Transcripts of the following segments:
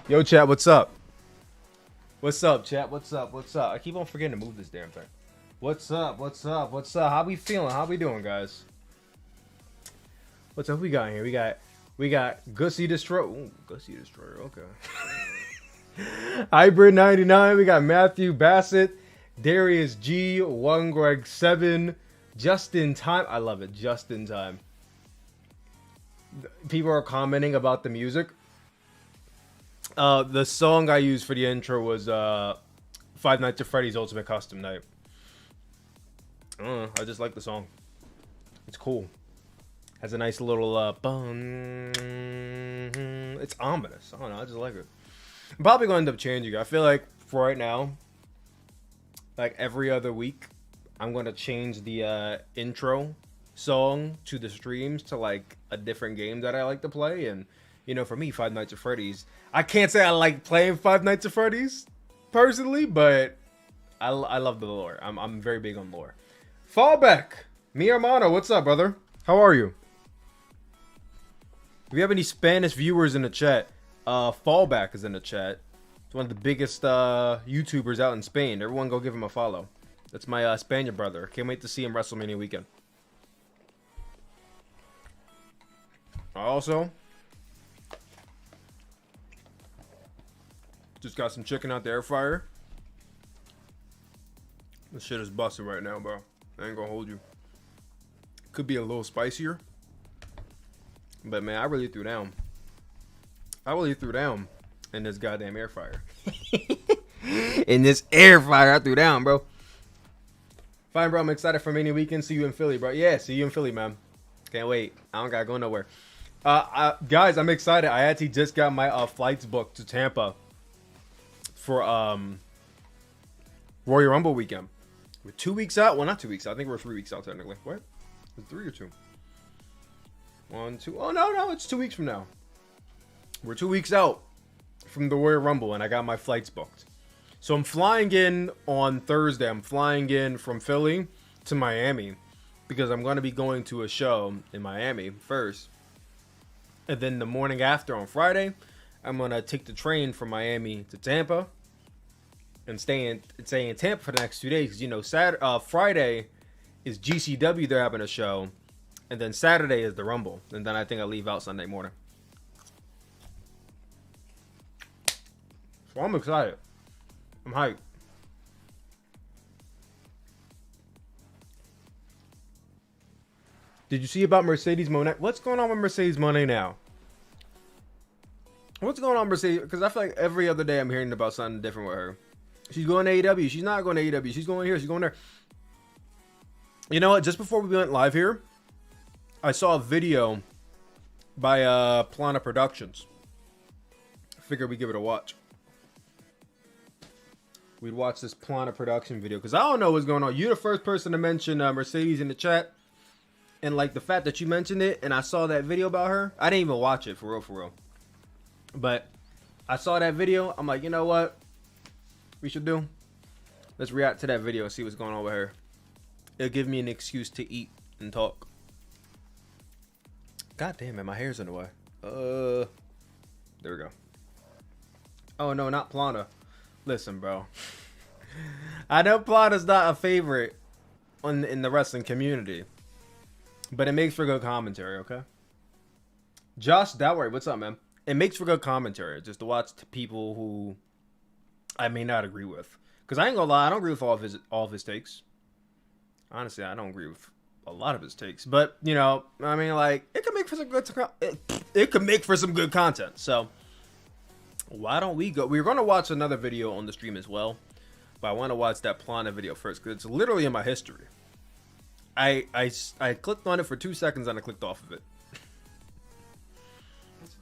Yo, chat, what's up? What's up, chat? What's up? What's up? I keep on forgetting to move this damn thing. What's up? What's up? What's up? How we feeling? How we doing, guys? What's up? We got here? We got Gussie Destroyer. Ooh, Gussie Destroyer. Okay. Hybrid 99. We got Matthew Bassett, Darius G, One Greg 7, Just in Time. I love it. Just in Time. People are commenting about the music. The song I used for the intro was Five Nights at Freddy's Ultimate Custom Night. I just like the song. It's cool. Has a nice little bum. It's ominous. I don't know. I just like it. I'm probably going to end up changing it. I feel like for right now, like every other week, I'm going to change the intro song to the streams to like a different game that I like to play. And, you know, for me, Five Nights at Freddy's, I can't say I like playing Five Nights at Freddy's personally, but I love the lore. I'm very big on lore. Fallback, mi hermano, what's up, brother? How are you? If you have any Spanish viewers in the chat, Fallback is in the chat. It's one of the biggest YouTubers out in Spain. Everyone go give him a follow. That's my Spaniard brother. Can't wait to see him WrestleMania weekend. Also, just got some chicken out the air fryer. This shit is busting right now, bro. I ain't gonna hold you. Could be a little spicier. But man, I really threw down. In this goddamn air fryer. In this air fryer, I threw down, bro. Fine, bro. I'm excited for Mania weekend. See you in Philly, bro. Yeah, see you in Philly, man. Can't wait. I don't gotta go nowhere. Guys, I'm excited. I actually just got my flights booked to Tampa for Royal Rumble weekend. We're 2 weeks out. Well, not 2 weeks out. I think we're 3 weeks out technically. What? Is it 3 or 2? 1, 2. Oh no, it's 2 weeks from now. We're 2 weeks out from the Royal Rumble, and I got my flights booked. So I'm flying in on Thursday. I'm flying in from Philly to Miami because I'm going to be going to a show in Miami first. And then the morning after on Friday, I'm going to take the train from Miami to Tampa and stay in Tampa for the next 2 days. Because, you know, Friday is GCW. They're having a show. And then Saturday is the Rumble. And then I think I leave out Sunday morning. So I'm excited. I'm hyped. Did you see about Mercedes Monet? What's going on with Mercedes Monet now? What's going on, Mercedes? Because I feel like every other day I'm hearing about something different with her. She's going to AEW. She's not going to AEW. She's going here. She's going there. You know what? Just before we went live here, I saw a video by Plana Productions. Figured we'd give it a watch. We'd watch this Plana Production video because I don't know what's going on. You're the first person to mention Mercedes in the chat. And like the fact that you mentioned it and I saw that video about her, I didn't even watch it for real. But I saw that video. I'm like, you know what we should do? Let's react to that video and see what's going on with her. It'll give me an excuse to eat and talk. God damn it, my hair's in the way. There we go. Oh no, not Plana. Listen, bro. I know Plana's not a favorite in the wrestling community. But it makes for good commentary, okay? Josh Dowry, what's up, man? It makes for good commentary just to watch people who I may not agree with. Because I ain't gonna lie, I don't agree with all of his takes. Honestly, I don't agree with a lot of his takes. But, you know, I mean, like, it could make for some good content. So, why don't we go? We're going to watch another video on the stream as well. But I want to watch that Plana video first because it's literally in my history. I clicked on it for 2 seconds and I clicked off of it.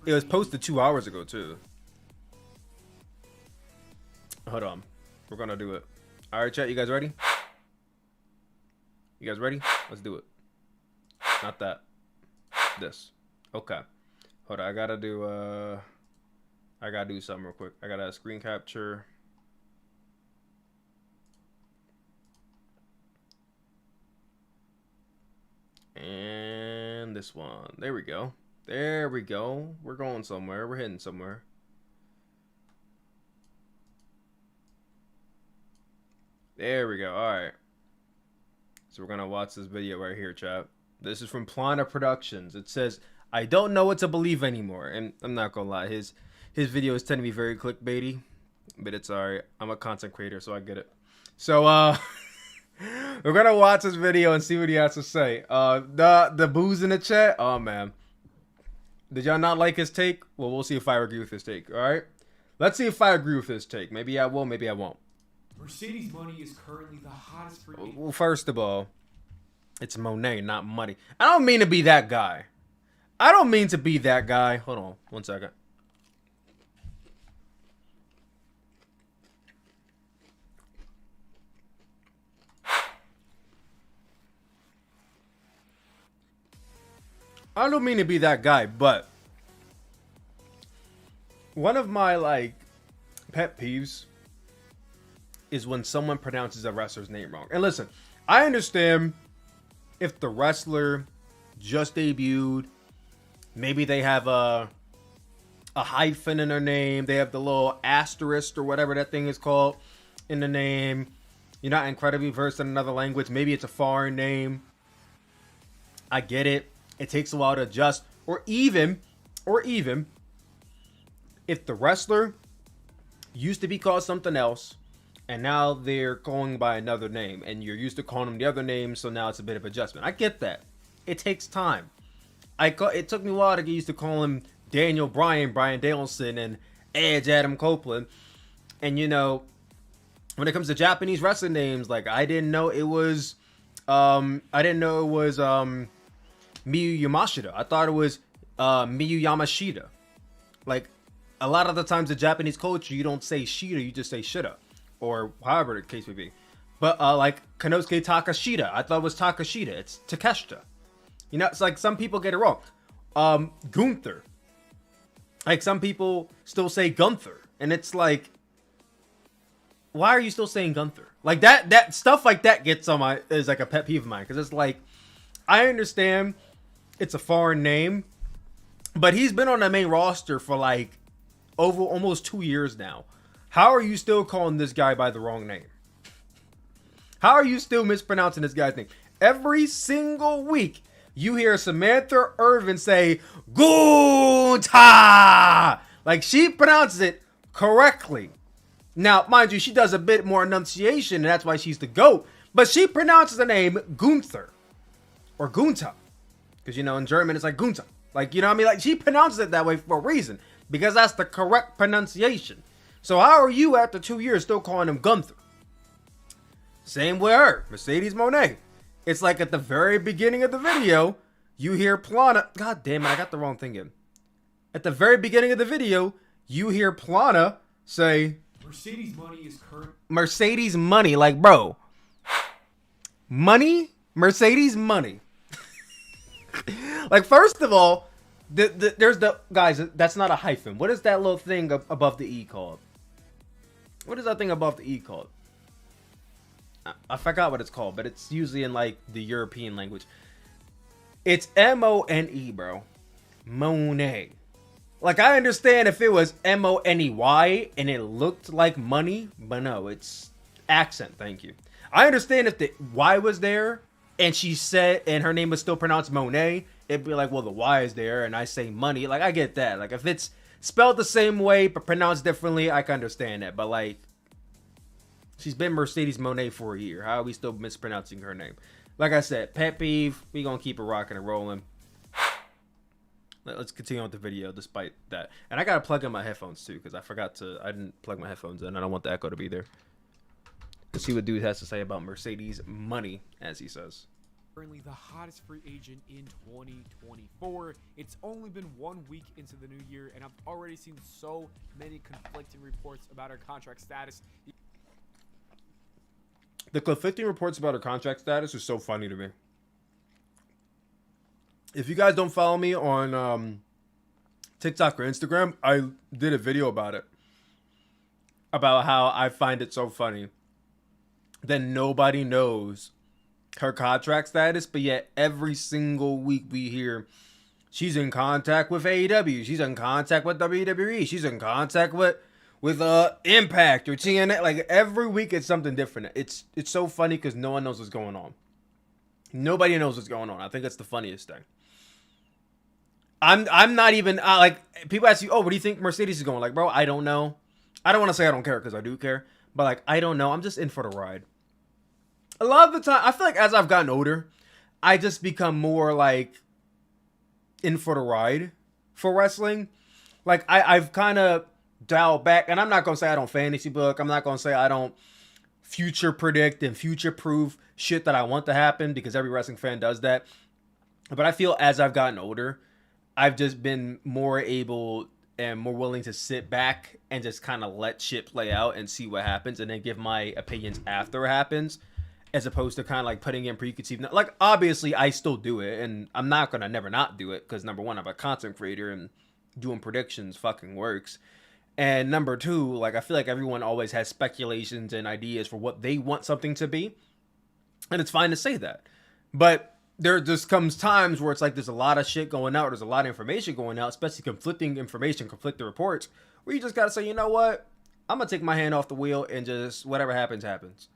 It was posted 2 hours ago too. Hold on. We're gonna do it. Alright, chat, you guys ready? You guys ready? Let's do it. Not that. This. Okay. Hold on, I gotta do something real quick. I gotta screen capture. And this one. There we go. There we go. We're going somewhere. We're heading somewhere. There we go. All right. So we're going to watch this video right here, chat. This is from Plana Productions. It says, I don't know what to believe anymore. And I'm not going to lie. His videos tend to be very clickbaity. But it's all right. I'm a content creator, so I get it. So, we're going to watch this video and see what he has to say. The booze in the chat. Oh, man. Did y'all not like his take? Well, we'll see if I agree with his take. All right. Let's see if I agree with his take. Maybe I will. Maybe I won't. Mercedes Money is currently the hottest free agent. Well, first of all, it's Monet, not Money. I don't mean to be that guy. Hold on 1 second. I don't mean to be that guy, but one of my, pet peeves is when someone pronounces a wrestler's name wrong. And listen, I understand if the wrestler just debuted, maybe they have a hyphen in their name, they have the little asterisk or whatever that thing is called in the name, you're not incredibly versed in another language, maybe it's a foreign name. I get it. It takes a while to adjust. Or even if the wrestler used to be called something else, and now they're going by another name, and you're used to calling them the other name, so now it's a bit of adjustment. I get that. It takes time. It took me a while to get used to calling him Daniel Bryan, Bryan Danielson, and Edge Adam Copeland. And, when it comes to Japanese wrestling names, I didn't know it was Miyu Yamashita. I thought it was Miyu Yamashita. A lot of the times in Japanese culture, you don't say Shida, you just say Shida. Or however the case may be. But Konosuke Takashita, I thought it was Takashita. It's Takeshita. It's some people get it wrong. Gunther. Some people still say Gunther. And it's why are you still saying Gunther? That stuff like that gets on is a pet peeve of mine. Because it's I understand it's a foreign name. But he's been on the main roster for over almost 2 years now. How are you still calling this guy by the wrong name? How are you still mispronouncing this guy's name? Every single week, you hear Samantha Irvin say, Gunta! She pronounces it correctly. Now, mind you, she does a bit more enunciation, and that's why she's the GOAT. But she pronounces the name Gunther. Or Gunta. Because, in German, it's Gunta. You know what I mean? She pronounces it that way for a reason. Because that's the correct pronunciation. So how are you, after 2 years, still calling him Gunther? Same with her, Mercedes Monet. It's at the very beginning of the video, you hear Plana. God damn it, I got the wrong thing in. At the very beginning of the video, you hear Plana say, Mercedes Money is current. Mercedes Money, bro. Money? Mercedes Money. First of all, there's guys, that's not a hyphen. What is that little thing above the E called? What is that thing above the E called? I forgot what it's called, but it's usually in the European language. It's M-O-N-E, bro. Monet. I understand if it was M-O-N-E-Y and it looked like money, but no, it's accent, thank you. I understand if the Y was there and she said, and her name was still pronounced Monet, it'd be well, the Y is there and I say money. I get that. If it's spelled the same way but pronounced differently, I can understand that. But she's been Mercedes Monet for a year. How are we still mispronouncing her name? Like I said, pet peeve. We gonna keep it rocking and rolling. Let's continue on with the video despite that. And I gotta plug in my headphones too, because I didn't plug my headphones in. I don't want the echo to be there. Let's see what dude has to say about Mercedes Money, as he says. Currently the hottest free agent in 2024. It's only been 1 week into the new year, and I've already seen so many conflicting reports about her contract status. The conflicting reports about her contract status is so funny to me. If you guys don't follow me on TikTok or Instagram, I did a video about it. About how I find it so funny that nobody knows her contract status, but yet every single week we hear she's in contact with AEW, she's in contact with WWE, she's in contact with with Impact or TNA. Like every week it's something different. It's so funny because no one knows what's going on. Nobody knows what's going on. I think that's the funniest thing. I'm not even like, people ask you, oh, what do you think Mercedes is going? Like, bro, I don't know. I don't want to say I don't care because I do care, but like, I don't know. I'm just in for the ride. A lot of the time, I feel like as I've gotten older, I just become more like in for the ride for wrestling. Like I've kind of dialed back, and I'm not gonna say I don't fantasy book. I'm not gonna say I don't future predict and future proof shit that I want to happen, because every wrestling fan does that. But I feel as I've gotten older, I've just been more able and more willing to sit back and just kind of let shit play out and see what happens, and then give my opinions after it happens, as opposed to kind of like putting in preconceived. Like, obviously I still do it, and I'm not gonna never not do it, because number one, I'm a content creator and doing predictions fucking works. And number two, like, I feel like everyone always has speculations and ideas for what they want something to be. And it's fine to say that. But there just comes times where it's like there's a lot of shit going out. There's a lot of information going out, especially conflicting information, conflicting reports, where you just got to say, you know what? I'm going to take my hand off the wheel and just whatever happens, happens.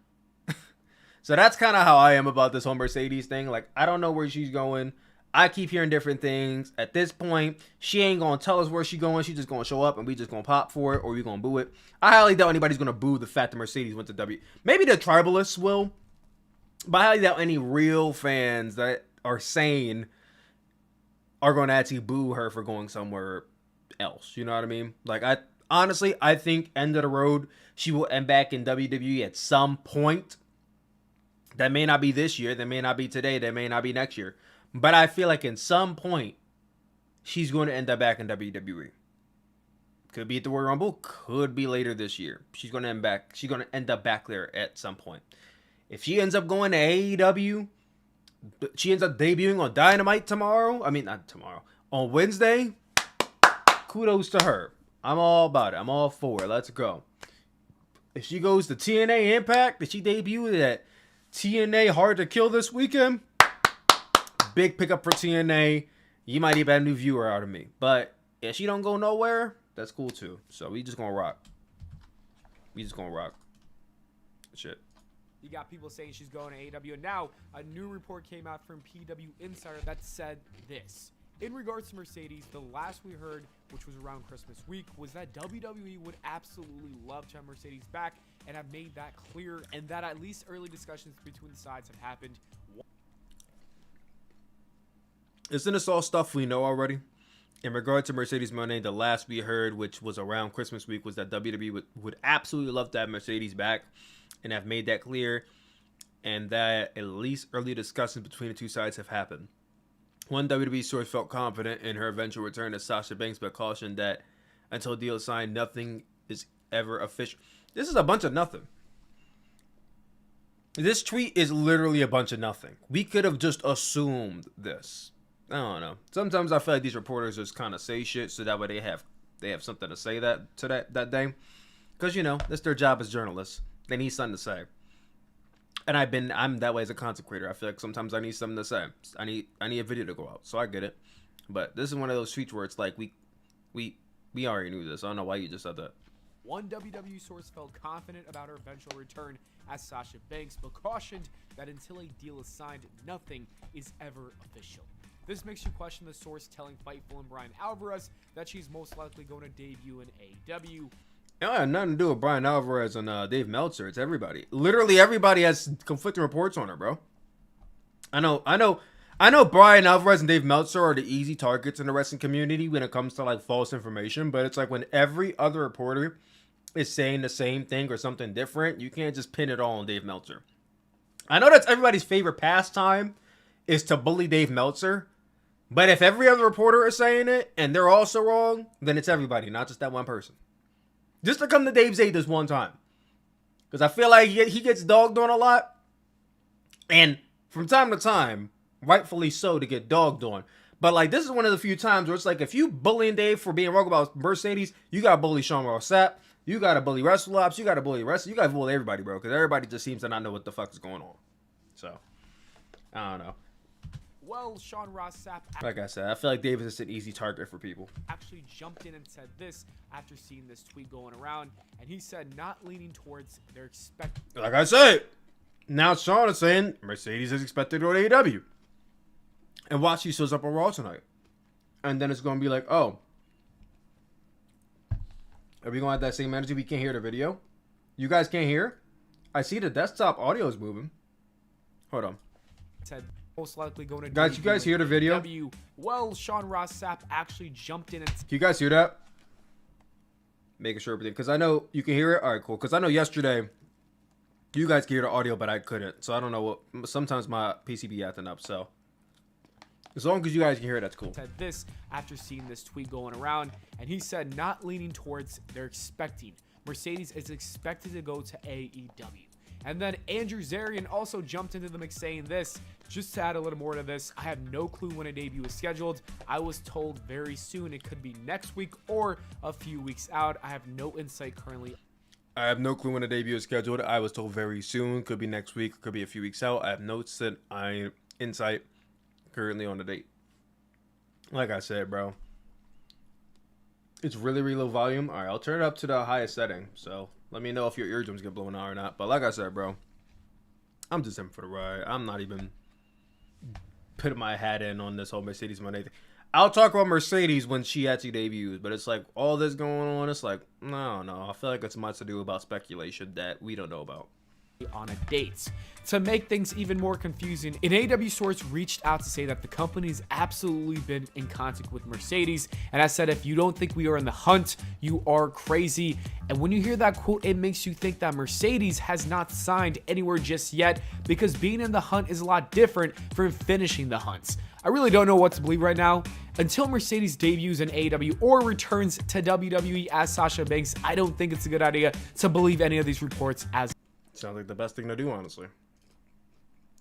So that's kind of how I am about this whole Mercedes thing. Like, I don't know where she's going. I keep hearing different things. At this point, she ain't going to tell us where she's going. She's just going to show up and we just going to pop for it, or we going to boo it. I highly doubt anybody's going to boo the fact that Mercedes went to W. Maybe the tribalists will, but I highly doubt any real fans that are sane are going to actually boo her for going somewhere else. You know what I mean? Like, honestly, I think end of the road, she will end back in WWE at some point. That may not be this year. That may not be today. That may not be next year. But I feel like in some point, she's going to end up back in WWE. Could be at the Royal Rumble. Could be later this year. She's going to end back. She's going to end up back there at some point. If she ends up going to AEW, she ends up debuting on Dynamite tomorrow. I mean, not tomorrow. On Wednesday. Kudos to her. I'm all about it. I'm all for it. Let's go. If she goes to TNA Impact, if she debuted at TNA Hard to Kill this weekend, big pickup for TNA. You might even have a new viewer out of me. But if she don't go nowhere, that's cool too. So we just gonna rock. We just gonna rock. Shit. You got people saying she's going to AEW, and now a new report came out from PW Insider that said this. In regards to Mercedes, the last we heard, which was around Christmas week, was that WWE would absolutely love to have Mercedes back and have made that clear, and that at least early discussions between the sides have happened. Isn't this all stuff we know already? In regard to Mercedes Monet, the last we heard, which was around Christmas week, was that WWE would absolutely love to have Mercedes back and have made that clear, and that at least early discussions between the two sides have happened. One WWE source felt confident in her eventual return to Sasha Banks, but cautioned that until deal is signed, nothing is ever official. This is a bunch of nothing. This tweet is literally a bunch of nothing. We could have just assumed this. I don't know. Sometimes I feel like these reporters just kind of say shit so that way they have something to say that day. Because, you know, that's their job as journalists. They need something to say. And I'm that way as a content creator. I feel like sometimes I need something to say. I need a video to go out. So I get it. But this is one of those tweets where it's like we already knew this. I don't know why you just said that. One WWE source felt confident about her eventual return as Sasha Banks, but cautioned that until a deal is signed, nothing is ever official. This makes you question the source telling Fightful and Brian Alvarez that she's most likely going to debut in AEW. It had nothing to do with Brian Alvarez and Dave Meltzer. It's everybody. Literally everybody has conflicting reports on her, bro. I know Brian Alvarez and Dave Meltzer are the easy targets in the wrestling community when it comes to like false information, but it's like when every other reporter is saying the same thing or something different, you can't just pin it all on Dave Meltzer. I know that's everybody's favorite pastime is to bully Dave Meltzer, but if every other reporter is saying it and they're also wrong, then it's everybody, not just that one person. Just to come to Dave's aid this one time. Because I feel like he gets dogged on a lot. And from time to time, rightfully so, to get dogged on. But like, this is one of the few times where it's like, if you bullying Dave for being wrong about Mercedes, you got to bully Sean Ross Sapp. You got to bully WrestleOps. You got to bully wrestling. You got to bully everybody, bro. Because everybody just seems to not know what the fuck is going on. So, I don't know. Well, Sean Ross Sapp, like I said, I feel like Davis is an easy target for people. Actually jumped in and said this after seeing this tweet going around, and he said not leaning towards their expected. Like I said, now Sean is saying Mercedes is expected to go to AEW. And watch, he shows up on Raw tonight. And then it's going to be like, oh, are we going to have that same energy? We can't hear the video. You guys can't hear? I see the desktop audio is moving. Hold on. Said most likely going to. Guys, you guys hear the video? Well, Sean Ross Sapp actually jumped in and. Can you guys hear that? Making sure everything, because I know you can hear it. All right, cool. Because I know yesterday you guys could hear the audio, but I couldn't. So I don't know what. Sometimes my PC be acting up. So as long as you guys can hear it, that's cool. Said this after seeing this tweet going around, and he said not leaning towards they're expecting. Mercedes is expected to go to AEW. And then Andrew Zarian also jumped into the mix saying this, just to add a little more to this, I have no clue when a debut is scheduled. I was told very soon. It could be next week or a few weeks out. I have no insight currently. I have no clue when the debut is scheduled. I was told very soon. Could be next week. Could be a few weeks out. I have no insight currently on the date. Like I said, bro. It's really, really low volume. All right, I'll turn it up to the highest setting. So let me know if your eardrums get blown out or not. But like I said, bro, I'm just in for the ride. I'm not even putting my hat in on this whole Mercedes Monet thing. I'll talk about Mercedes when she actually debuts, but it's like all this going on. It's like, no. I feel like it's much to do about speculation that we don't know about. On a date. To make things even more confusing, an AEW source reached out to say that the company's absolutely been in contact with Mercedes, and I said, if you don't think we are in the hunt, you are crazy. And when you hear that quote, it makes you think that Mercedes has not signed anywhere just yet, because being in the hunt is a lot different from finishing the hunts. I really don't know what to believe right now. Until Mercedes debuts in AEW or returns to WWE as Sasha Banks, I don't think it's a good idea to believe any of these reports as sounds like the best thing to do, honestly.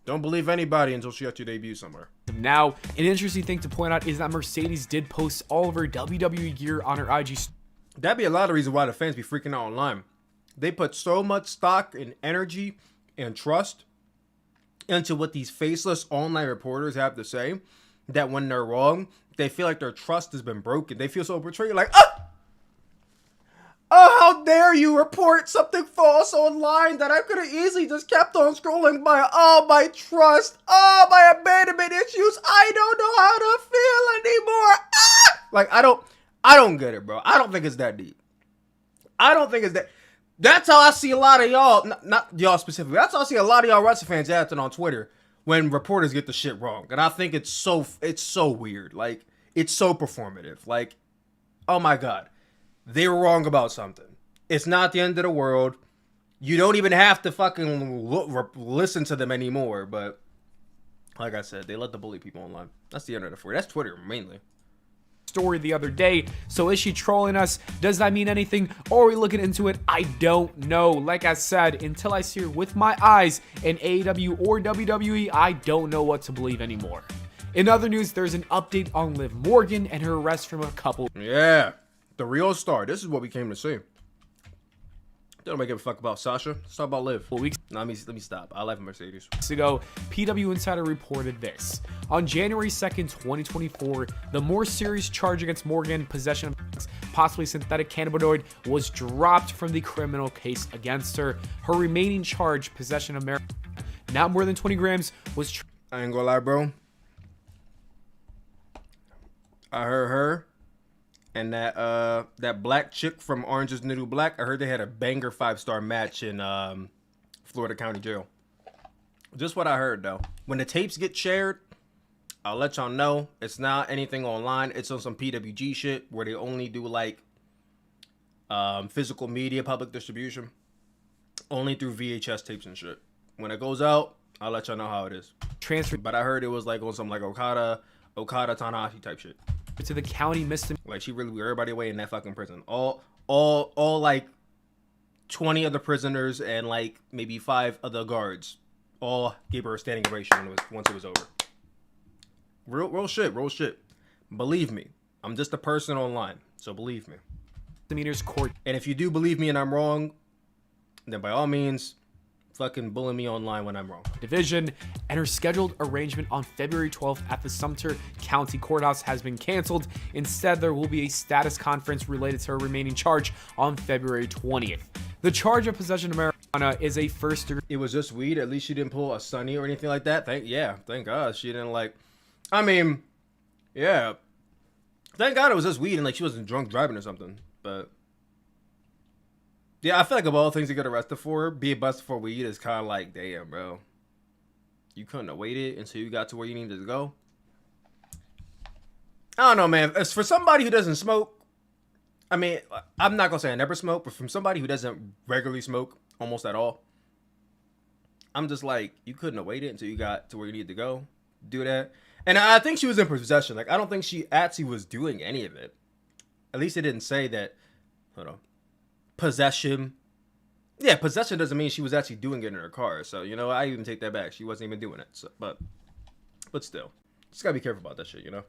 Don't believe anybody until she actually debuts somewhere. Now, an interesting thing to point out is that Mercedes did post all of her WWE gear on her IG. That'd be a lot of reasons why the fans be freaking out online. They put so much stock and energy and trust into what these faceless online reporters have to say that when they're wrong, they feel like their trust has been broken. They feel so betrayed, like, oh, how dare you report something false online that I could have easily just kept on scrolling by. Oh, my trust. Oh, my abandonment issues. I don't know how to feel anymore. Like, I don't get it, bro. I don't think it's that deep. I don't think it's that. That's how I see a lot of y'all, not y'all specifically. That's how I see a lot of y'all wrestling fans acting on Twitter when reporters get the shit wrong. And I think it's so weird. Like, it's so performative. Like, oh my God. They were wrong about something. It's not the end of the world. You don't even have to fucking listen to them anymore. But like I said, they let the bully people online. That's the internet for you. That's Twitter mainly. Story the other day. So is she trolling us? Does that mean anything? Or are we looking into it? I don't know. Like I said, until I see her with my eyes in AEW or WWE, I don't know what to believe anymore. In other news, there's an update on Liv Morgan and her arrest from a couple. Yeah. The real star. This is what we came to see. Don't make a fuck about Sasha. Let's talk about Liv. Weeks let me stop. I like Mercedes. ago, PW Insider reported this. On January 2nd, 2024, the more serious charge against Morgan, possession of possibly synthetic cannabinoid, was dropped from the criminal case against her. Her remaining charge, possession of marijuana, not more than 20 grams, was... I ain't gonna lie, bro. I heard her. And that black chick from Orange is the New Black, I heard they had a banger 5-star match in Florida County Jail. Just what I heard, though. When the tapes get shared, I'll let y'all know. It's not anything online. It's on some PWG shit where they only do, like, physical media, public distribution. Only through VHS tapes and shit. When it goes out, I'll let y'all know how it is. Transferred. But I heard it was, like, on some, like, Okada Tanahashi type shit. To the county misdemeanor. Like, she really blew everybody away in that fucking prison. All like 20 other prisoners and like maybe 5 other guards all gave her a standing ovation once it was over. Real shit. Believe me, I'm just a person online, so believe me. Misdemeanors court. And if you do believe me and I'm wrong, then by all means, fucking bully me online when I'm wrong. Division, and her scheduled arrangement on February 12th at the Sumter County Courthouse has been canceled. Instead, there will be a status conference related to her remaining charge on February 20th. The charge of possession of marijuana is a first degree. It was just weed. At least she didn't pull a Sunny or anything like that. Thank God she didn't like. I mean, yeah. Thank God it was just weed and like she wasn't drunk driving or something. But yeah, I feel like of all things to get arrested for, being busted for weed is kind of like, damn, bro. You couldn't have waited until you got to where you needed to go. I don't know, man. As for somebody who doesn't smoke, I mean, I'm not gonna say I never smoke, but from somebody who doesn't regularly smoke almost at all, I'm just like, you couldn't have waited until you got to where you needed to go. Do that. And I think she was in possession. Like, I don't think she actually was doing any of it. At least it didn't say that. Hold on. Possession. Yeah, possession doesn't mean she was actually doing it in her car. So, you know, I even take that back. She wasn't even doing it. So, but still, just gotta be careful about that shit, you know?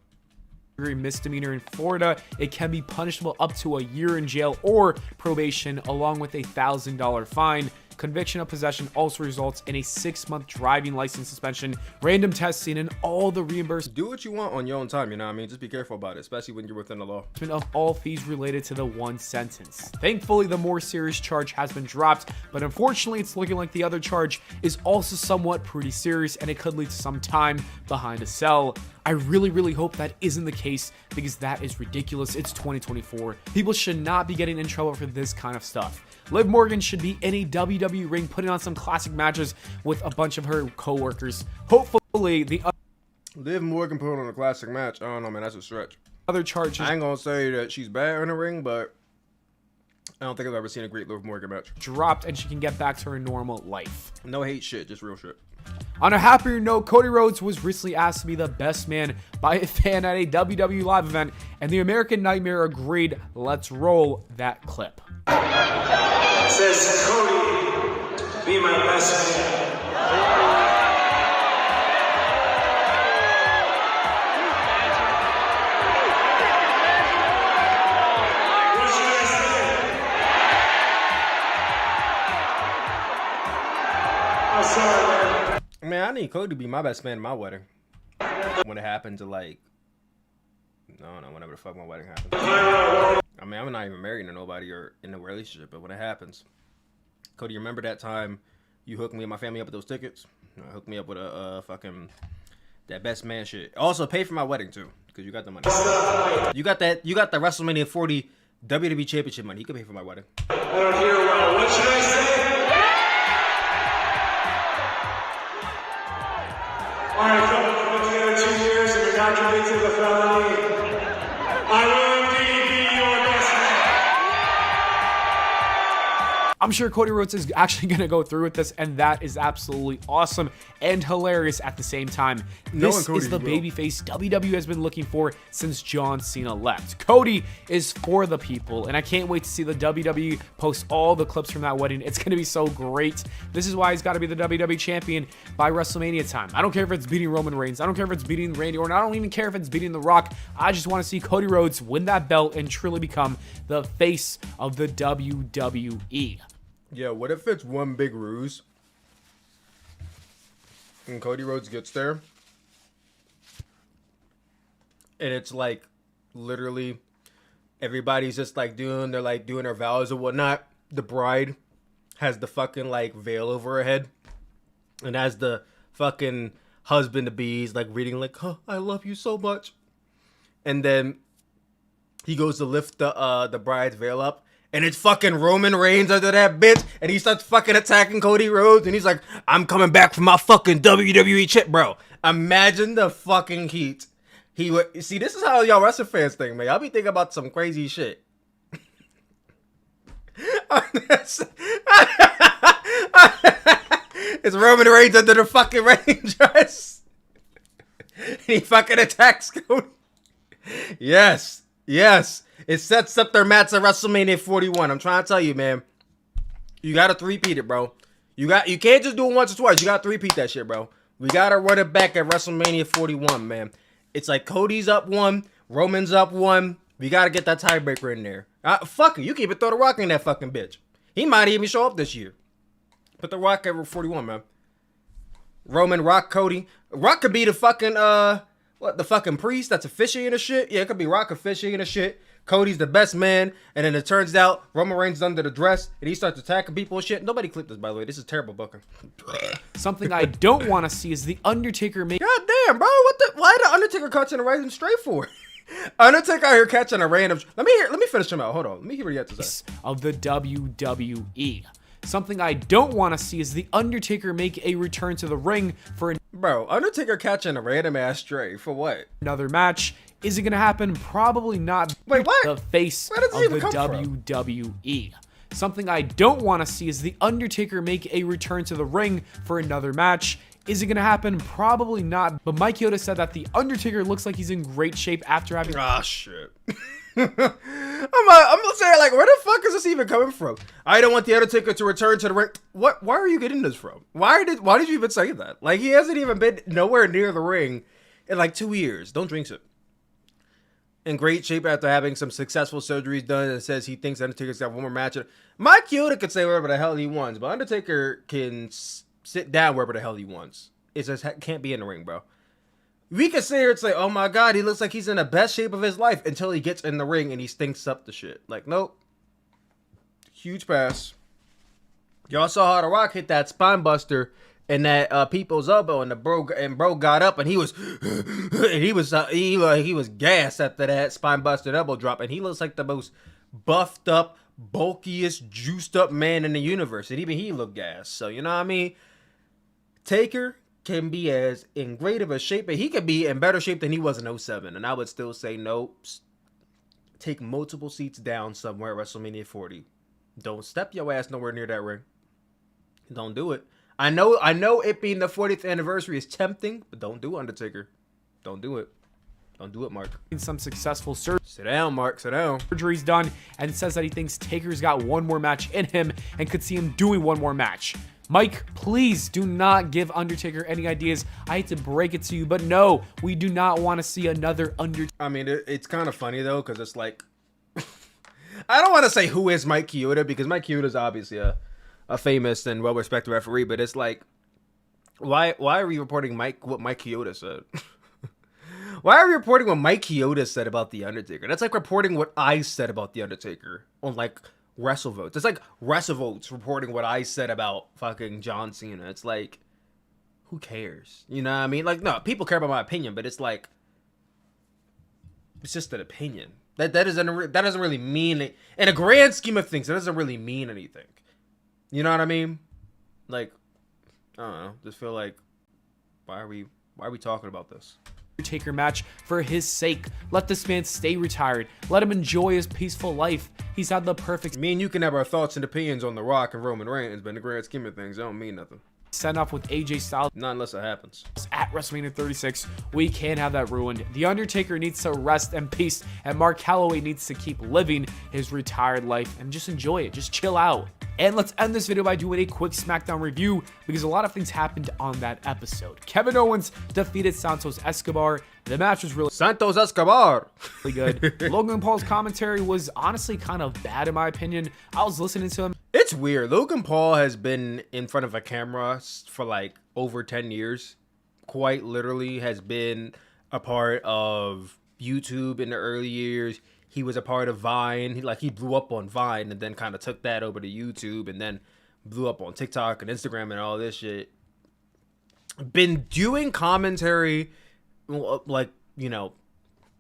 Misdemeanor in Florida. It can be punishable up to a year in jail or probation, along with a $1,000 fine. Conviction of possession also results in a 6-month driving license suspension, random testing, and all the reimbursement. Do what you want on your own time, you know what I mean? Just be careful about it, especially when you're within the law. Of all fees related to the one sentence. Thankfully, the more serious charge has been dropped, but unfortunately, it's looking like the other charge is also somewhat pretty serious, and it could lead to some time behind a cell. I really hope that isn't the case, because that is ridiculous. It's 2024. People should not be getting in trouble for this kind of stuff. Liv Morgan should be in a WWE ring, putting on some classic matches with a bunch of her co-workers. Hopefully, the Liv Morgan put on a classic match. I don't know, man. That's a stretch. other charges I ain't gonna say that she's bad in the ring, but I don't think I've ever seen a great Liv Morgan match. dropped, and she can get back to her normal life. No hate shit, just real shit. On a happier note, Cody Rhodes was recently asked to be the best man by a fan at a WWE live event, and the American Nightmare agreed. Let's roll that clip. Says Cody, be my best man. What should I say? I'm sorry, man. Man, I need Cody to be my best man at my wedding. When it happened to like, no, whenever the fuck my wedding happens. I mean, I'm not even married to nobody or in a relationship, but when it happens, Cody, you remember that time you hooked me and my family up with those tickets? Hooked me up with a fucking that best man shit. Also, pay for my wedding too, because you got the money. You got the WrestleMania 40 WWE Championship money. You can pay for my wedding. I don't hear well. What should I say? All right, couple, we've been together 2 years and you're not convicted of a felony. I will indeed be your best man. I'm sure Cody Rhodes is actually going to go through with this, and that is absolutely awesome and hilarious at the same time. This is the babyface WWE has been looking for since John Cena left. Cody is for the people, and I can't wait to see the WWE post all the clips from that wedding. It's going to be so great. This is why he's got to be the WWE champion by WrestleMania time. I don't care if it's beating Roman Reigns. I don't care if it's beating Randy Orton. I don't even care if it's beating The Rock. I just want to see Cody Rhodes win that belt and truly become the face of the WWE. Yeah, what if it's one big ruse and Cody Rhodes gets there and it's like literally everybody's just like doing their vows and whatnot. The bride has the fucking like veil over her head, and as the fucking husband to be is like reading like, "Oh, I love you so much," and then he goes to lift the bride's veil up. And it's fucking Roman Reigns under that bitch. And he starts fucking attacking Cody Rhodes. And he's like, I'm coming back for my fucking WWE chip, bro. Imagine the fucking heat. He would see, this is how y'all wrestling fans think, man. Y'all be thinking about some crazy shit. It's Roman Reigns under the fucking rain dress. And he fucking attacks Cody. Yes. It sets up their match at WrestleMania 41. I'm trying to tell you, man. You gotta three-peat it, bro. You can't just do it once or twice. You gotta three-peat that shit, bro. We gotta run it back at WrestleMania 41, man. It's like Cody's up 1, Roman's up 1. We gotta get that tiebreaker in there. Fuck it. You can even throw The Rock in that fucking bitch. He might even show up this year. Put The Rock at 41, man. Roman, Rock, Cody. Rock could be the fucking, the fucking priest that's officiating the shit? Yeah, it could be Rock officiating the shit. Cody's the best man, and then it turns out Roman Reigns is under the dress, and he starts attacking people and shit. Nobody clipped this, by the way. This is terrible booking. Something I don't want to see is the Undertaker make. God damn, bro. Why the Undertaker catching a random straight for? Undertaker out here catching a random. Let me finish him out. Hold on. Let me hear what he has to say. Of the WWE. Something I don't want to see is the Undertaker make a return to the ring for Bro, Undertaker catching a random ass stray for what? another match. Is it going to happen? Probably not. Wait, what? The face Where does of it even the come from? WWE. Something I don't want to see is the Undertaker make a return to the ring for another match. Is it going to happen? Probably not. But Mike Chioda said that the Undertaker looks like he's in great shape after having... Ah, shit. I'm saying, like, where the fuck is this even coming from? I don't want the Undertaker to return to the ring. What? Why are you getting this from? Why did you even say that? Like, he hasn't even been nowhere near the ring in like 2 years. Don't jinx it. In great shape after having some successful surgeries done, and says he thinks Undertaker's got one more match. Mike Chioda could say whatever the hell he wants, but Undertaker can sit down wherever the hell he wants. It just can't be in the ring, bro. We can sit here and say, oh my god, he looks like he's in the best shape of his life until he gets in the ring and he stinks up the shit. Like, nope. Huge pass. Y'all saw how The Rock hit that spine buster and that people's elbow, and bro got up and he was gassed after that spine buster elbow drop, and he looks like the most buffed up, bulkiest, juiced up man in the universe, and even he looked gassed. So you know what I mean? Taker can be as in great of a shape, but he could be in better shape than he was in 07, and I would still say nope. Take multiple seats down somewhere at WrestleMania 40. Don't step your ass nowhere near that ring. Don't do it. I know it being the 40th anniversary is tempting, but don't do it, Undertaker. Don't do it. Don't do it, Mark. some successful surgery. Sit down, Mark. Sit down. Surgery's done, and says that he thinks Taker's got one more match in him and could see him doing one more match. Mike, please do not give Undertaker any ideas. I hate to break it to you, but no, we do not want to see another Undertaker. I mean, it's kind of funny, though, because it's like... I don't want to say who is Mike Chioda, because Mike Chioda is obviously a famous and well-respected referee, but it's like, why are we reporting what Mike Chioda said? Why are we reporting what Mike Chioda said about The Undertaker? That's like reporting what I said about The Undertaker on, like, WrestleVotes. It's like WrestleVotes reporting what I said about fucking John Cena. It's like, who cares? You know what I mean? Like, no, people care about my opinion, but it's like, it's just an opinion. That doesn't really mean it. In a grand scheme of things, it doesn't really mean anything. You know what I mean? Like, I don't know. Just feel like, why are we talking about this? Undertaker match for his sake. Let this man stay retired. Let him enjoy his peaceful life. He's had the perfect Me and you can have our thoughts and opinions on The Rock and Roman Reigns, but in the grand scheme of things, it don't mean nothing. send off with AJ Styles Not unless it happens. at WrestleMania 36. We can't have that ruined. The Undertaker needs to rest in peace, and Mark Calloway needs to keep living his retired life and just enjoy it. Just chill out. And let's end this video by doing a quick SmackDown review, because a lot of things happened on that episode. Kevin Owens defeated Santos Escobar. The match was really Santos Escobar. good. Logan Paul's commentary was honestly kind of bad in my opinion. I was listening to him. It's weird. Logan Paul has been in front of a camera for like over 10 years. Quite literally has been a part of YouTube in the early years. He was a part of Vine. He blew up on Vine and then kind of took that over to YouTube and then blew up on TikTok and Instagram and all this shit. Been doing commentary, like, you know,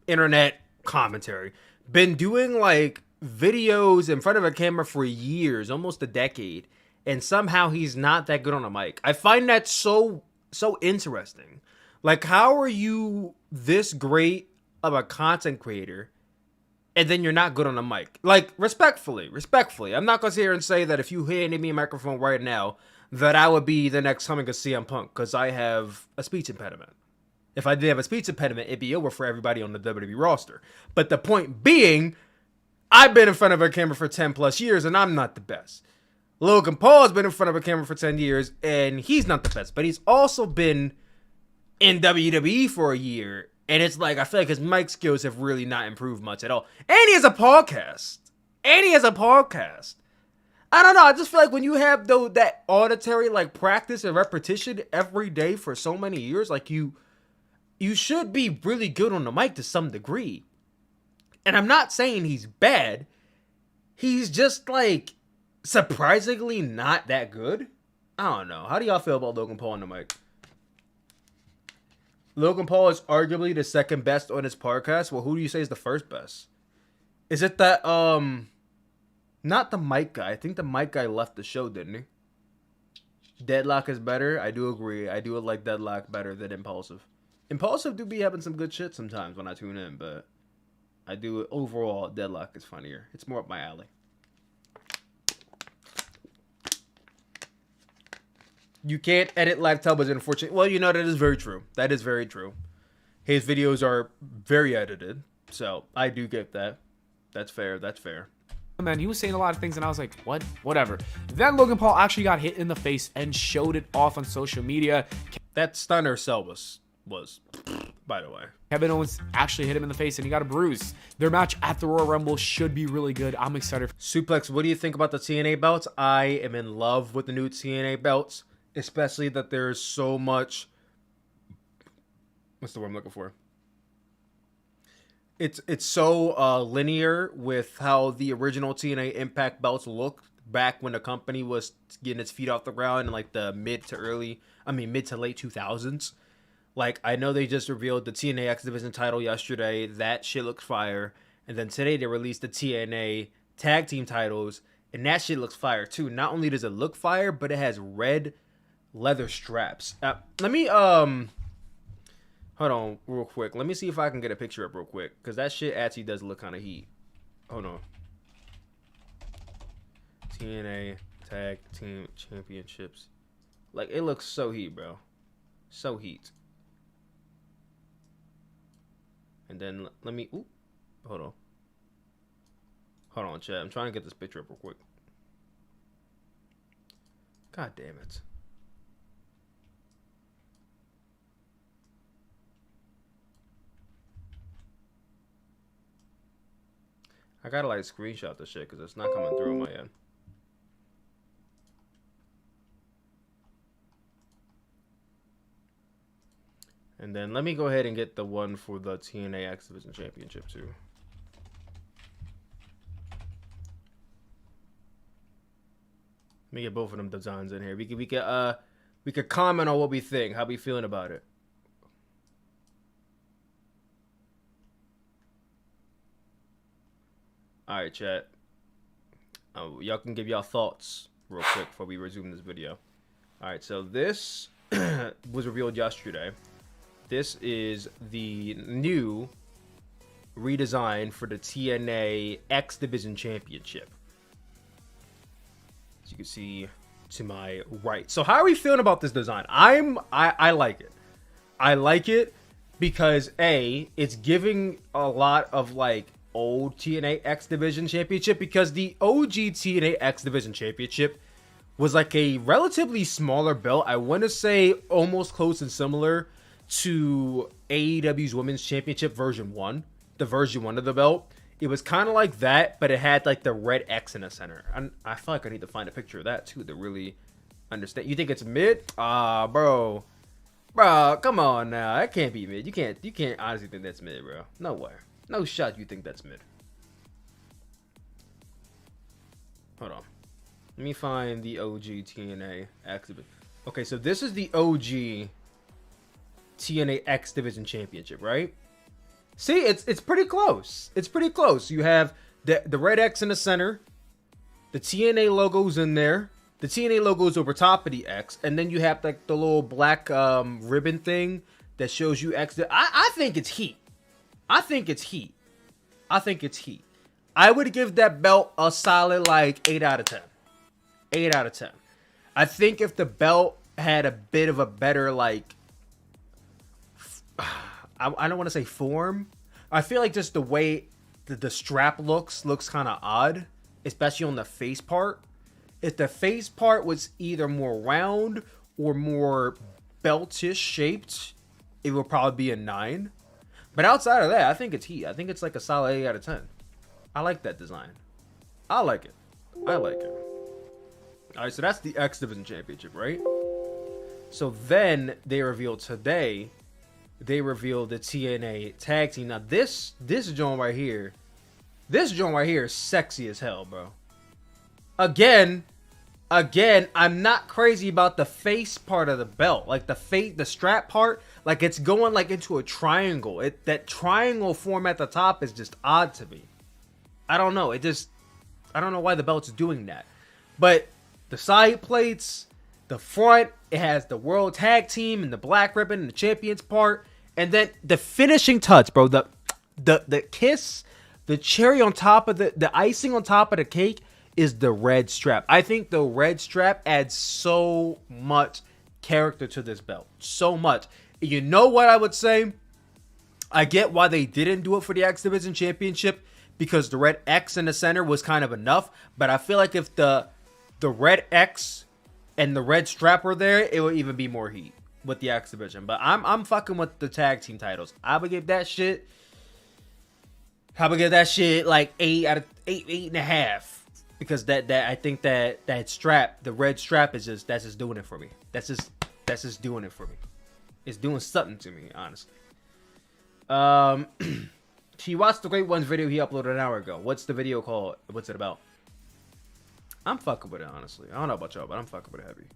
internet commentary. Been doing like videos in front of a camera for years, almost a decade. And somehow he's not that good on a mic. I find that so interesting. Like, how are you this great of a content creator and then you're not good on a mic? Like, respectfully. I'm not going to sit here and say that if you handed me a microphone right now, that I would be the next coming of CM Punk, because I have a speech impediment. If I didn't have a speech impediment, it'd be over for everybody on the WWE roster. But the point being, I've been in front of a camera for 10 plus years, and I'm not the best. Logan Paul has been in front of a camera for 10 years, and he's not the best. But he's also been in WWE for a year. And it's like, I feel like his mic skills have really not improved much at all. And he has a podcast. I don't know. I just feel like when you have that auditory like practice and repetition every day for so many years, like you should be really good on the mic to some degree. And I'm not saying he's bad. He's just like surprisingly not that good. I don't know. How do y'all feel about Logan Paul on the mic? Logan Paul is arguably the second best on his podcast. Well, who do you say is the first best? Is it that not the mic guy? I think the mic guy left the show, didn't he? Deadlock is better. I do agree. I do like Deadlock better than Impulsive. Impulsive do be having some good shit sometimes when I tune in, but I do overall Deadlock is funnier. It's more up my alley. You can't edit live television, unfortunately. Well, you know, that is very true. That is very true. His videos are very edited, so I do get that. That's fair. That's fair. Man, he was saying a lot of things, and I was like, what? Whatever. Then Logan Paul actually got hit in the face and showed it off on social media. That stunner cell was, by the way. Kevin Owens actually hit him in the face, and he got a bruise. Their match at the Royal Rumble should be really good. I'm excited. Sooplex, what do you think about the TNA belts? I am in love with the new TNA belts. Especially that there's so much. What's the word I'm looking for? It's so linear with how the original TNA Impact belts looked back when the company was getting its feet off the ground in like the mid to late 2000s. Like, I know they just revealed the TNA X Division title yesterday. That shit looks fire. And then today they released the TNA tag team titles, and that shit looks fire too. Not only does it look fire, but it has red leather straps. Let me hold on real quick. Let me see if I can get a picture up real quick, because that shit actually does look kind of heat. Hold on. TNA Tag Team Championships. Like, it looks so heat, bro. So heat. And then let me hold on, chat. I'm trying to get this picture up real quick. God damn it. I gotta like screenshot this shit because it's not coming through on my end. And then let me go ahead and get the one for the TNA X Division Championship too. Let me get both of them designs in here. We could comment on what we think, how we feeling about it. Alright, chat. Y'all can give y'all thoughts real quick before we resume this video. Alright, so this was revealed yesterday. This is the new redesign for the TNA X Division Championship. As you can see to my right. So how are we feeling about this design? I like it. I like it because A, it's giving a lot of like old TNA X Division Championship, because the OG TNA X Division Championship was like a relatively smaller belt. I want to say almost close and similar to AEW's Women's Championship version 1, the version 1 of the belt. It was kind of like that, but it had like the red X in the center. I feel like I need to find a picture of that too to really understand. You think it's mid? Bro, come on now. That can't be mid. You can't honestly think that's mid, bro. No way. No shot you think that's mid. Hold on. Let me find the OG TNA X Division. Okay, so this is the OG TNA X Division Championship, right? See, it's pretty close. It's pretty close. You have the red X in the center. The TNA logo's in there. The TNA logo's over top of the X. And then you have like the little black ribbon thing that shows you X. I think it's heat. I think it's heat. I would give that belt a solid like 8 out of 10. 8 out of 10. I think if the belt had a bit of a better like, I don't want to say form. I feel like just the way the strap looks kind of odd, especially on the face part. If the face part was either more round or more beltish shaped, it would probably be a 9. But outside of that, I think it's heat. I think it's like a solid 8 out of 10. I like that design. I like it. All right, so that's the X Division Championship, right? So then they revealed today, they revealed the TNA Tag Team. Now this joint right here is sexy as hell, bro. Again, I'm not crazy about the face part of the belt, like the strap part, like it's going like into a triangle. That triangle form at the top is just odd to me. I don't know. I don't know why the belt's doing that. But the side plates, the front, it has the World Tag Team and the black ribbon and the champions part, and then the finishing touch, bro. The kiss, the cherry on top of the icing on top of the cake is the red strap. I think the red strap adds so much character to this belt. So much. You know what I would say? I get why they didn't do it for the X Division Championship, because the red X in the center was kind of enough. But I feel like if the red X and the red strap were there, it would even be more heat with the X Division. But I'm fucking with the tag team titles. I would give that shit like 8.5. Because that I think that strap, the red strap, that's just doing it for me. That's just doing it for me. It's doing something to me, honestly. She watched the Great Ones video he uploaded an hour ago. What's the video called? What's it about? I'm fucking with it, honestly. I don't know about y'all, but I'm fucking with it heavy.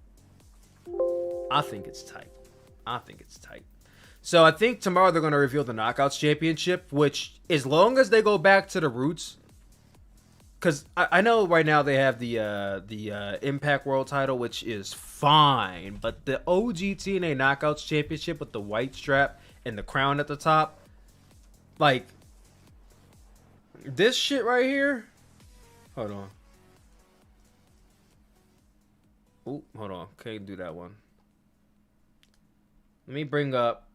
I think it's tight. So I think tomorrow they're gonna reveal the Knockouts Championship, which, as long as they go back to the roots. Because I know right now they have the Impact World title, which is fine. But the OG TNA Knockouts Championship with the white strap and the crown at the top. Like, this shit right here. Hold on. Oh, hold on. Can't do that one. Let me bring up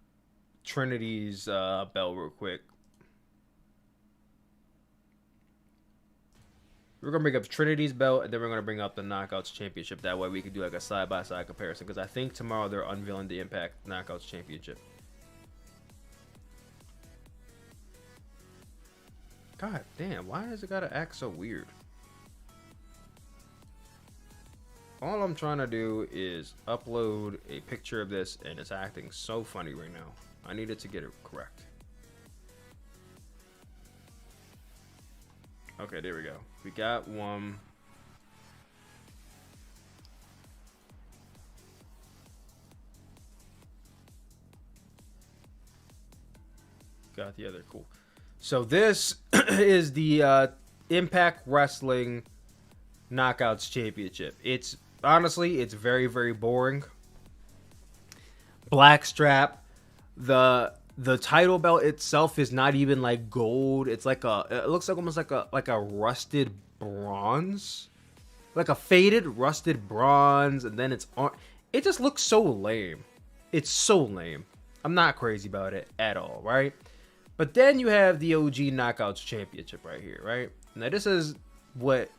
Trinity's belt real quick. We're going to bring up Trinity's belt, and then we're going to bring up the Knockouts Championship. That way we can do like a side-by-side comparison. Because I think tomorrow they're unveiling the Impact Knockouts Championship. God damn, why has it got to act so weird? All I'm trying to do is upload a picture of this, and it's acting so funny right now. I needed to get it correct. Okay, there we go. We got one. Got the other. Cool. So this is the Impact Wrestling Knockouts Championship. It's honestly, it's very, very boring. Black strap. The title belt itself is not even like gold. It's like it looks like almost like a rusted bronze, like a faded rusted bronze, and then it's on. It just looks so lame. It's so lame. I'm not crazy about it at all, right? But then you have the OG Knockouts Championship right here, right? Now this is what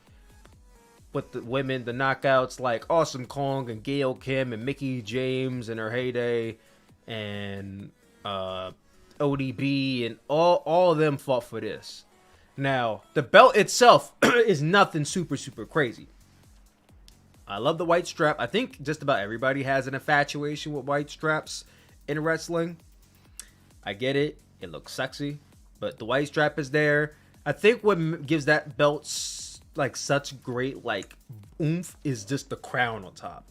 the women, the Knockouts, like Awesome Kong and Gail Kim and Mickie James in her heyday, and ODB and all of them fought for this. Now, the belt itself is nothing super crazy. I love the white strap. I think just about everybody has an infatuation with white straps in wrestling. I get it. It looks sexy, but the white strap is there. I think what gives that belt like such great like oomph is just the crown on top.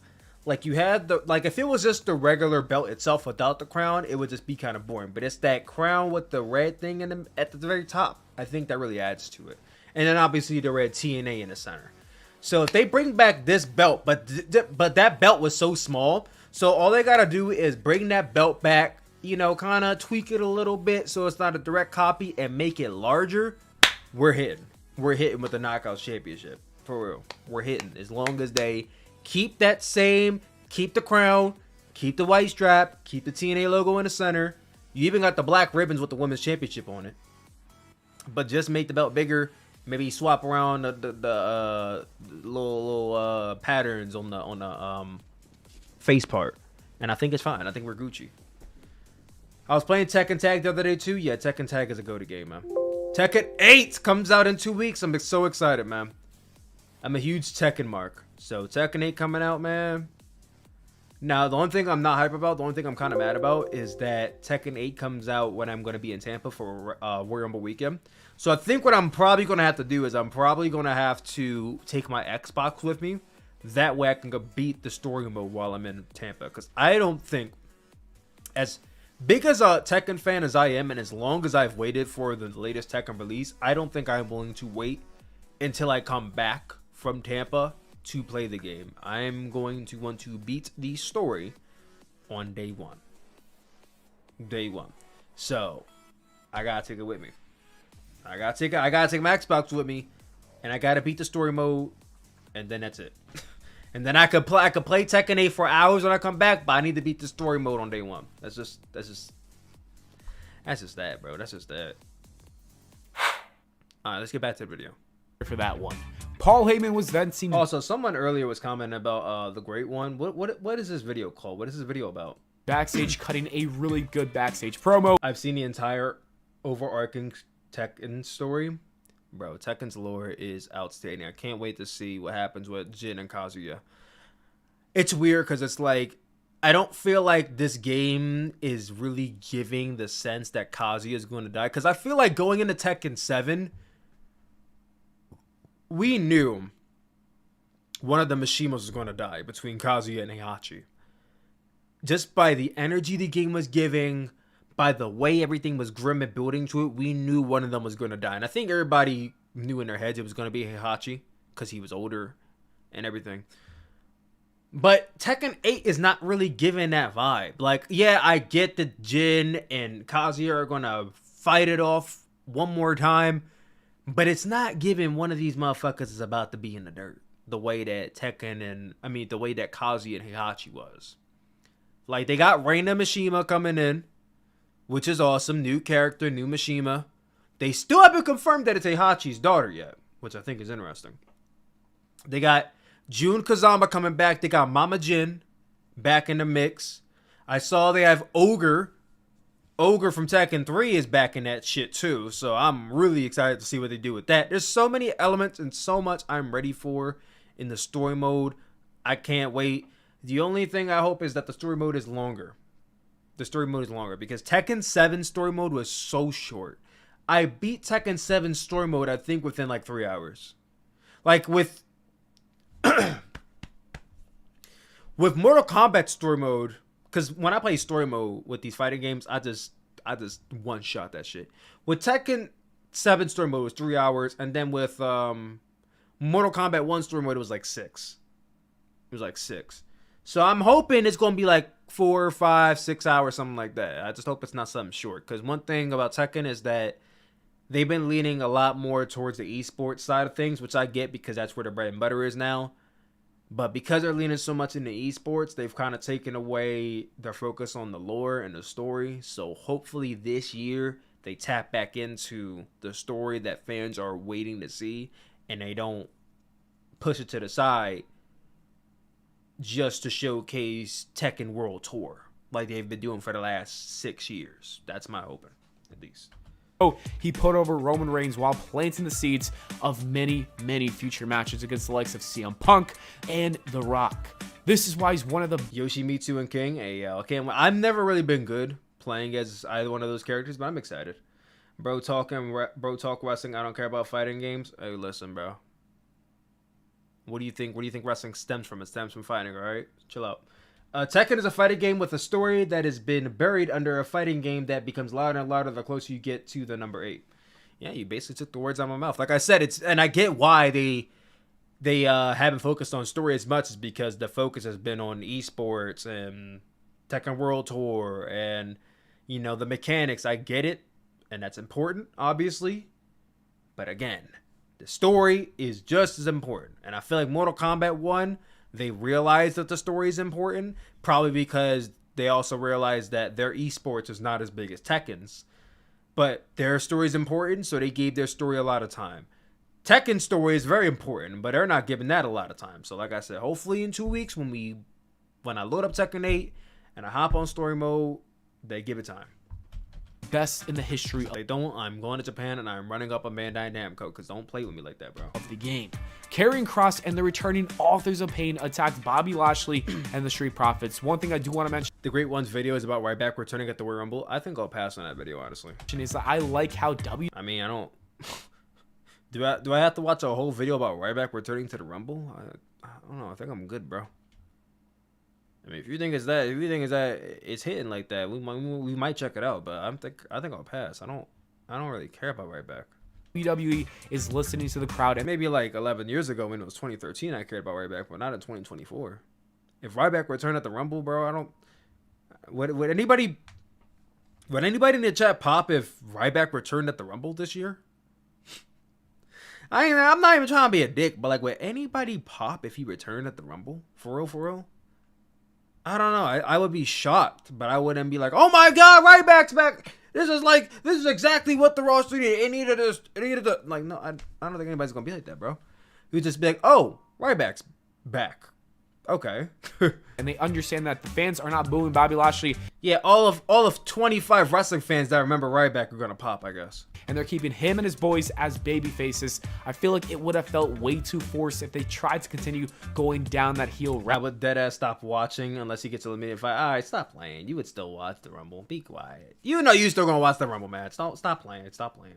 Like, you had if it was just the regular belt itself without the crown, it would just be kind of boring. But it's that crown with the red thing at the very top. I think that really adds to it. And then obviously the red TNA in the center. So if they bring back this belt, but that belt was so small, so all they gotta do is bring that belt back, you know, kind of tweak it a little bit so it's not a direct copy and make it larger. We're hitting with the Knockouts Championship, for real. We're hitting as long as they keep that same, keep the crown, keep the white strap, keep the TNA logo in the center. You even got the black ribbons with the Women's Championship on it. But just make the belt bigger. Maybe swap around the little patterns on the face part. And I think it's fine. I think we're Gucci. I was playing Tekken Tag the other day too. Yeah, Tekken Tag is a go-to game, man. Tekken 8 comes out in 2 weeks. I'm so excited, man. I'm a huge Tekken mark. So Tekken 8 coming out, man. Now, the only thing I'm not hype about, the only thing I'm kind of mad about is that Tekken 8 comes out when I'm going to be in Tampa for Royal Rumble weekend. So I think what I'm probably going to have to do is I'm probably going to have to take my Xbox with me. That way I can go beat the story mode while I'm in Tampa. Because I don't think, as big as a Tekken fan as I am, and as long as I've waited for the latest Tekken release, I don't think I'm willing to wait until I come back from Tampa to play the game. I'm going to want to beat the story on day one. So I gotta take it with me. I gotta take my Xbox with me, and I gotta beat the story mode, and then that's it. And then I could play Tekken 8 for hours when I come back, but I need to beat the story mode on day one. That's just that, bro. That's just that. All right, let's get back to the video. For that one, Paul Heyman was then seen. Also, someone earlier was commenting about the Great One. What is this video called? What is this video about? Backstage cutting a really good backstage promo. I've seen the entire overarching Tekken story. Bro, Tekken's lore is outstanding. I can't wait to see what happens with Jin and Kazuya. It's weird because it's like, I don't feel like this game is really giving the sense that Kazuya is going to die. Because I feel like going into Tekken 7, we knew one of the Mishimas was going to die between Kazuya and Heihachi. Just by the energy the game was giving, by the way everything was grim and building to it, we knew one of them was going to die. And I think everybody knew in their heads it was going to be Heihachi because he was older and everything. But Tekken 8 is not really giving that vibe. Like, yeah, I get that Jin and Kazuya are going to fight it off one more time, but it's not giving one of these motherfuckers is about to be in the dirt the way that the way that Kazuya and Heihachi was. Like, they got Reina Mishima coming in, which is awesome. New character, new Mishima. They still haven't confirmed that it's Heihachi's daughter yet, which I think is interesting. They got Jun Kazama coming back. They got Mama Jin back in the mix. I saw they have Ogre. Ogre from Tekken 3 is back in that shit too. So I'm really excited to see what they do with that. There's so many elements and so much I'm ready for in the story mode. I can't wait. The only thing I hope is that the story mode is longer. The story mode is longer because Tekken 7 story mode was so short. I beat Tekken 7 story mode, I think, within like 3 hours. Like with Mortal Kombat story mode, because when I play story mode with these fighting games, I just one shot that shit. With Tekken 7 story mode, it was 3 hours, and then with Mortal Kombat 1 story mode, it was like 6. It was like 6. So I'm hoping it's going to be like 4, 5, 6 hours, something like that. I just hope it's not something short. Because one thing about Tekken is that they've been leaning a lot more towards the esports side of things, which I get because that's where the bread and butter is now. But because they're leaning so much into esports, they've kind of taken away their focus on the lore and the story. So hopefully this year they tap back into the story that fans are waiting to see, and they don't push it to the side just to showcase Tekken World Tour like they've been doing for the last 6 years. That's my hoping, at least. Oh, he put over Roman Reigns while planting the seeds of many, many future matches against the likes of CM Punk and The Rock. This is why he's one of the Yoshimitsu and King. I've never really been good playing as either one of those characters, but I'm excited. Bro talk wrestling. I don't care about fighting games. Hey, listen, bro. What do you think? What do you think wrestling stems from? It stems from fighting, all right? Chill out. Tekken is a fighting game with a story that has been buried under a fighting game that becomes louder and louder the closer you get to the number 8. Yeah, you basically took the words out of my mouth. Like I said, and I get why they haven't focused on story as much, is because the focus has been on esports and Tekken World Tour and, you know, the mechanics. I get it, and that's important, obviously. But again, the story is just as important. And I feel like Mortal Kombat 1, they realized that the story is important, probably because they also realized that their esports is not as big as Tekken's. But their story is important, so they gave their story a lot of time. Tekken's story is very important, but they're not giving that a lot of time. So like I said, hopefully in 2 weeks when I load up Tekken 8 and I hop on story mode, they give it time. best in the history Like, I'm going to Japan and I'm running up a Bandai Namco, because don't play with me like that, bro. of the game. Karrion Kross and the returning Authors of Pain attacked Bobby Lashley and the Street Profits. One thing I do want to mention, The Great One's video is about Ryback returning at the Royal Rumble. I think I'll pass on that video, honestly. is that I like how I mean, I don't... do I have to watch a whole video about Ryback returning to the Rumble? I don't know. I think I'm good, bro. I mean, if you think it's that, it's hitting like that, we might check it out. But I think I'll pass. I don't really care about Ryback. WWE is listening to the crowd, and Maybe like 11 years ago when it was 2013, I cared about Ryback, but not in 2024. If Ryback returned at the Rumble, bro, I don't. Would anybody in the chat pop if Ryback returned at the Rumble this year? I'm not even trying to be a dick, but like, would anybody pop if he returned at the Rumble? For real, for real? I don't know. I would be shocked, but I wouldn't be like, oh my god, Ryback's back. This is exactly what the roster needed. It needed this. It needed the, like, no, I don't think anybody's gonna be like that, bro. You'd just be like, oh, Ryback's back. Okay. and they understand that the fans are not booing Bobby Lashley. Yeah, all of 25 wrestling fans that remember Ryback are gonna pop, I guess. And they're keeping him and his boys as baby faces. I feel like it would have felt way too forced if they tried to continue going down that heel route. I would deadass stop watching unless he gets eliminated. Alright, stop playing. You would still watch the Rumble. Be quiet. You know you still gonna watch the Rumble match. Don't stop playing. Stop playing.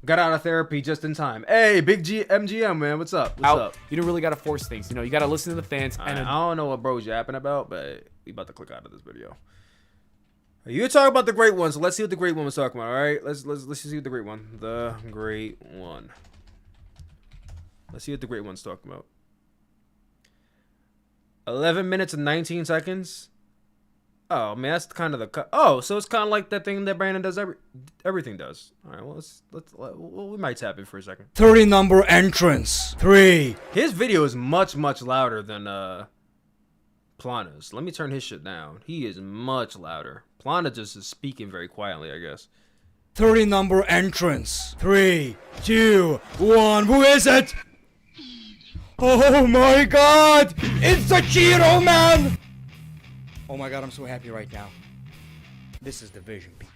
Got out of therapy just in time. Hey, Big G MGM, man. What's up? What's up? You don't really gotta force things. You know, you gotta listen to the fans. I don't know what bro's yapping about, but we about to click out of this video. You're talking about the Great One, so let's see what the Great One was talking about. All right, let's see what the Great One, Let's see what the Great One's talking about. 11 minutes and 19 seconds. Oh man, that's kind of the cut. Oh, so it's kind of like that thing that Brandon does. Everything does. All right, well, we might tap in for a second. 30 number entrance. 3. His video is much louder than Plana's. Let me turn his shit down. He is much louder. Plana just is speaking very quietly, I guess. 30 number entrance. 3, 2, 1. Who is it? Oh my god! It's the Cheeto Man! Oh my god, I'm so happy right now. This is the vision, people.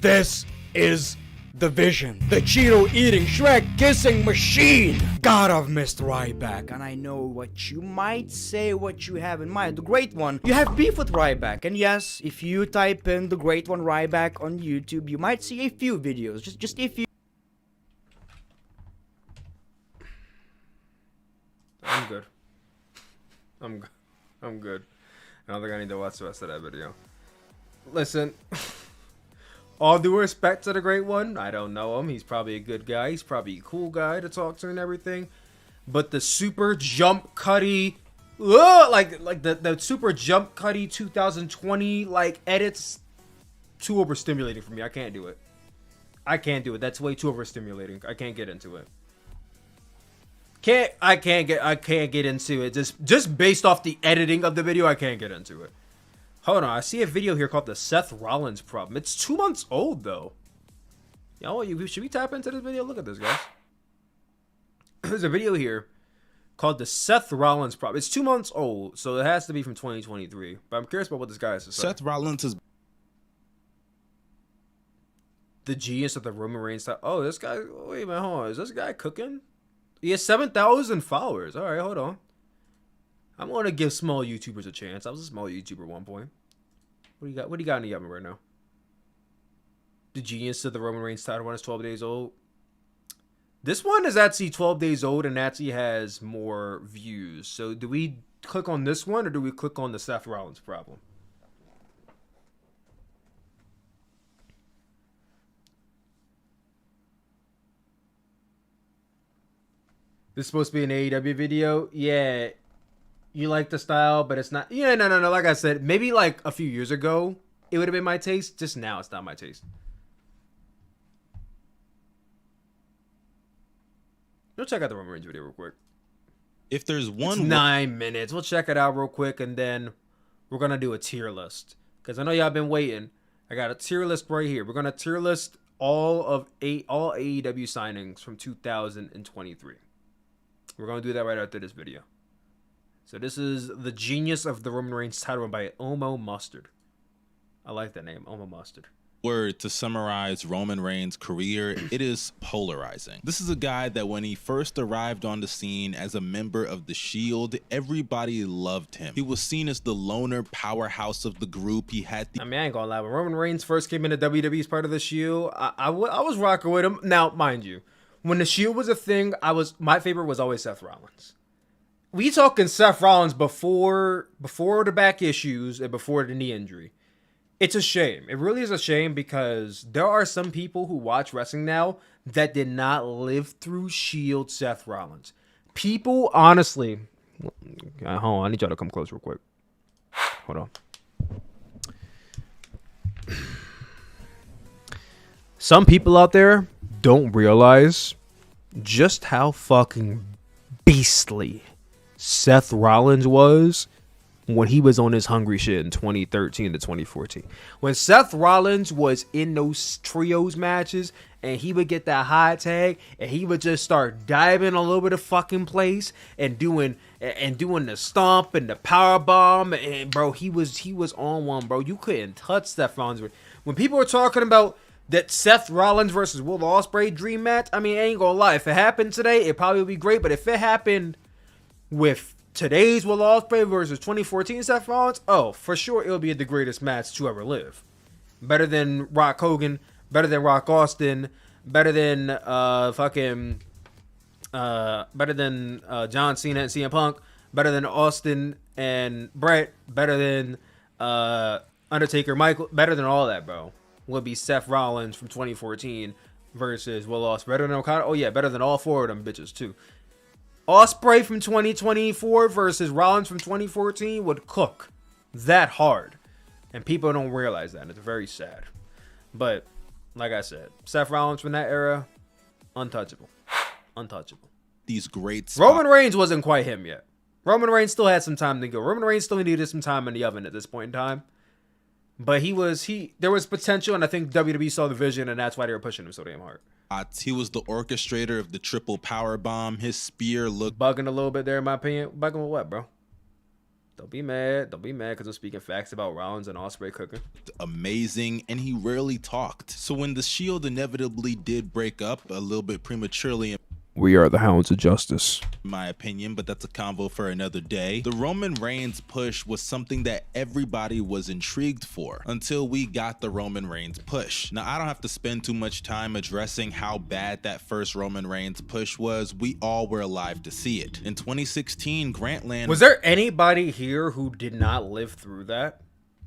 This is the vision. The Cheeto eating, Shrek kissing machine. God, I've missed Ryback. And I know what you might say, what you have in mind. The Great One. You have beef with Ryback. And yes, if you type in the Great One Ryback on YouTube, you might see a few videos. Just a few. I'm good. I'm good. I don't think I need to watch the rest of that video. Listen, all due respect to the Great One, I don't know him. He's probably a good guy. He's probably a cool guy to talk to and everything. But the super jump cutty, like the super jump cutty 2020 like edits, too overstimulating for me. I can't do it. That's way too overstimulating. I can't get into it. I can't get into it. Just based off the editing of the video, I can't get into it. Hold on, I see a video here called the Seth Rollins problem. It's 2 months old though. Should we tap into this video? Look at this, guys. There's a video here called the Seth Rollins problem. It's 2 months old, so it has to be from 2023. But I'm curious about what this guy has to say. Seth Rollins is the genius of the Roman Reigns style. Oh, this guy. Wait a minute, hold on. Is this guy cooking? He has 7,000 followers. All right, hold on. I'm gonna give small YouTubers a chance. I was a small YouTuber at one point. What do you got? What do you got in the oven right now? The genius of the Roman Reigns title run is 12 days old. This one is actually 12 days old and actually has more views. So do we click on this one or do we click on the Seth Rollins problem? This is supposed to be an AEW video. Yeah. You like the style, but it's not. Yeah, no. Like I said, maybe like a few years ago, it would have been my taste. Just now, it's not my taste. Go check out the Roman Reigns video real quick. if there's one, it's 9 minutes. We'll check it out real quick, and then we're gonna do a tier list because I know y'all been waiting. I got a tier list right here. We're gonna tier list all AEW signings from 2023. We're gonna do that right after this video. So this is the genius of the Roman Reigns title run by Omo Mustard. I like that name, Omo Mustard. word to summarize Roman Reigns' career, it is polarizing. This is a guy that when he first arrived on the scene as a member of the Shield, everybody loved him. He was seen as the loner powerhouse of the group. He had the I mean, I ain't gonna lie. When Roman Reigns first came into WWE as part of the Shield, I was rocking with him. Now, mind you, when the Shield was a thing, my favorite was always Seth Rollins. We talking Seth Rollins before the back issues and before the knee injury. It's a shame. It really is a shame because there are some people who watch wrestling now that did not live through Shield Seth Rollins. People, honestly, hold on, I need y'all to come close real quick. Hold on. Some people out there don't realize just how fucking beastly Seth Rollins was when he was on his hungry shit in 2013 to 2014. When Seth Rollins was in those trios matches and he would get that high tag and he would just start diving all over the fucking place and doing the stomp and the power bomb, and bro, he was on one, bro. You couldn't touch Seth Rollins. When people were talking about that Seth Rollins versus Will Ospreay dream match, I mean, I ain't gonna lie, if it happened today, it probably would be great, but if it happened with today's Will Ospreay versus 2014 Seth Rollins, oh, for sure it'll be the greatest match to ever live. Better than Rock Hogan, better than Rock Austin, better than John Cena and CM Punk, better than Austin and Brett, better than Undertaker, Michael, better than all that, bro. Will be Seth Rollins from 2014 versus Will Ospreay. Better than Okada? Oh yeah, better than all four of them bitches too. Ospreay from 2024 versus Rollins from 2014 would cook that hard. And people don't realize that. And it's very sad. But, like I said, Seth Rollins from that era, untouchable. Untouchable. these great spots. Roman Reigns wasn't quite him yet. Roman Reigns still had some time to go. Roman Reigns still needed some time in the oven at this point in time. But there was potential, and I think WWE saw the vision, and that's why they were pushing him so damn hard. He was the orchestrator of the triple power bomb. His spear looked Bugging a little bit there, in my opinion. Bugging with what, bro? Don't be mad. Don't be mad because I'm speaking facts about Rollins and Ospreay cooking. amazing, and he rarely talked. So when the Shield inevitably did break up a little bit prematurely, We are the Hounds of Justice. in my opinion, but that's a convo for another day, the Roman Reigns push was something that everybody was intrigued for until we got the Roman Reigns push. Now, I don't have to spend too much time addressing how bad that first Roman Reigns push was. We all were alive to see it. In 2016, Grantland... Was there anybody here who did not live through that?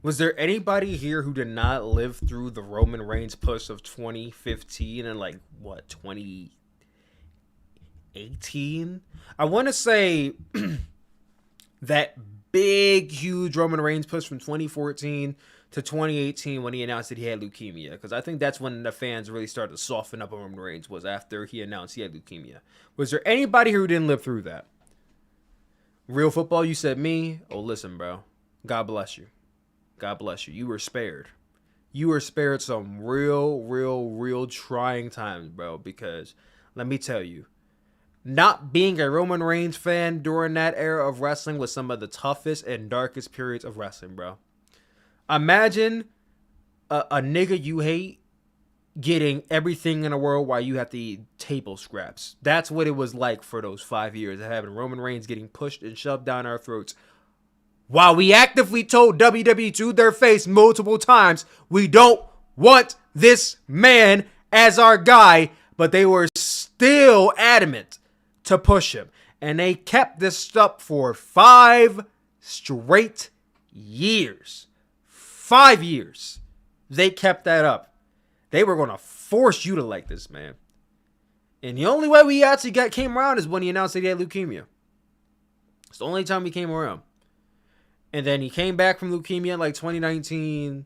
Was there anybody here who did not live through the Roman Reigns push of 2015 and like, what, 2018? I want to say that big, huge Roman Reigns push from 2014 to 2018 when he announced that he had leukemia. Because I think that's when the fans really started to soften up on Roman Reigns, was after he announced he had leukemia. Was there anybody who didn't live through that? Real football, you said me? Oh, listen, bro. God bless you. God bless you. You were spared. You were spared some real trying times, bro. Because let me tell you, not being a Roman Reigns fan during that era of wrestling was some of the toughest and darkest periods of wrestling, bro. Imagine a nigga you hate getting everything in the world while you have to eat table scraps. That's what it was like for those 5 years of having Roman Reigns getting pushed and shoved down our throats. While we actively told WWE to their face multiple times, we don't want this man as our guy, but they were still adamant to push him. And they kept this up for 5 straight years. 5 years. They kept that up. They were going to force you to like this man. And the only way we actually came around is when he announced that he had leukemia. It's the only time he came around. And then he came back from leukemia in like 2019.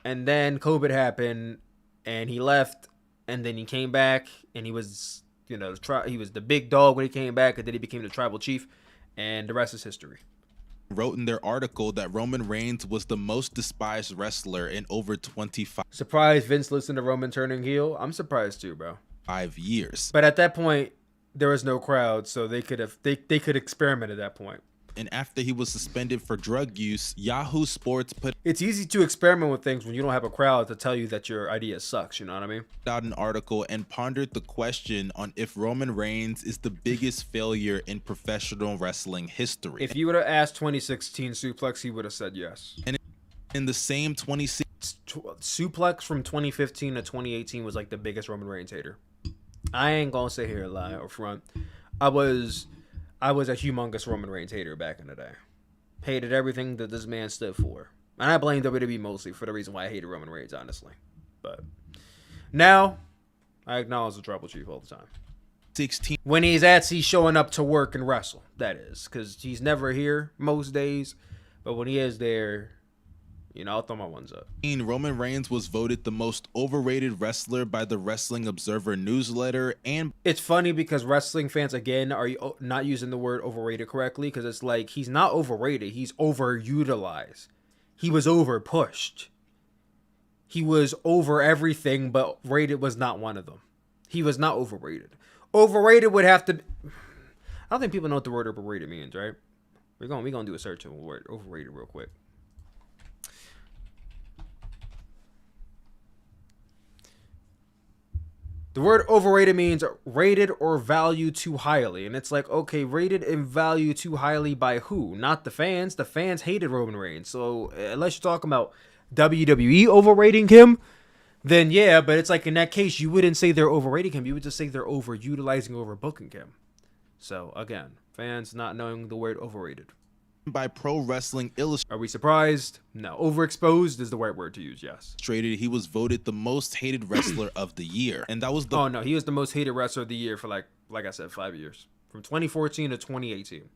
And then COVID happened. And he left. And then he came back. And he was, he was the big dog when he came back. And then he became the tribal chief. And the rest is history. wrote in their article that Roman Reigns was the most despised wrestler in over 25 Surprised Vince listened to Roman turning heel? I'm surprised too, bro. years. But at that point, there was no crowd. So they could experiment at that point. And after he was suspended for drug use, Yahoo Sports put It's easy to experiment with things when you don't have a crowd to tell you that your idea sucks, you know what I mean? out an article and pondered the question on if Roman Reigns is the biggest failure in professional wrestling history. If you would have asked 2016 Sooplex, he would have said yes. And in the same 2016 Sooplex from 2015 to 2018 was like the biggest Roman Reigns hater. I ain't gonna sit here and lie up front. I was a humongous Roman Reigns hater back in the day. Hated everything that this man stood for. And I blame WWE mostly for the reason why I hated Roman Reigns, honestly. But now, I acknowledge the Tribal Chief all the time. 16 When he's actually showing up to work and wrestle, that is. Because he's never here most days. But when he is there, you know, I'll throw my ones up. Roman Reigns was voted the most overrated wrestler by the Wrestling Observer newsletter. And It's funny because wrestling fans, again, are not using the word overrated correctly. Because it's like, he's not overrated. He's overutilized. He was overpushed. He was over everything, but rated was not one of them. He was not overrated. Overrated would have to... I don't think people know what the word overrated means, right? We're gonna do a search on the word overrated real quick. The word overrated means rated or valued too highly. And it's like, okay, rated and valued too highly by who? Not the fans. The fans hated Roman Reigns. So unless you're talking about WWE overrating him, then yeah. But it's like in that case, you wouldn't say they're overrating him. You would just say they're overutilizing, overbooking him. So again, fans not knowing the word overrated. by Pro Wrestling Illustrated, Are we surprised? No. Overexposed is the right word to use, yes. he was voted the most hated wrestler of the year. And that was the Oh, no. He was the most hated wrestler of the year for, like I said, 5 years. From 2014 to 2018.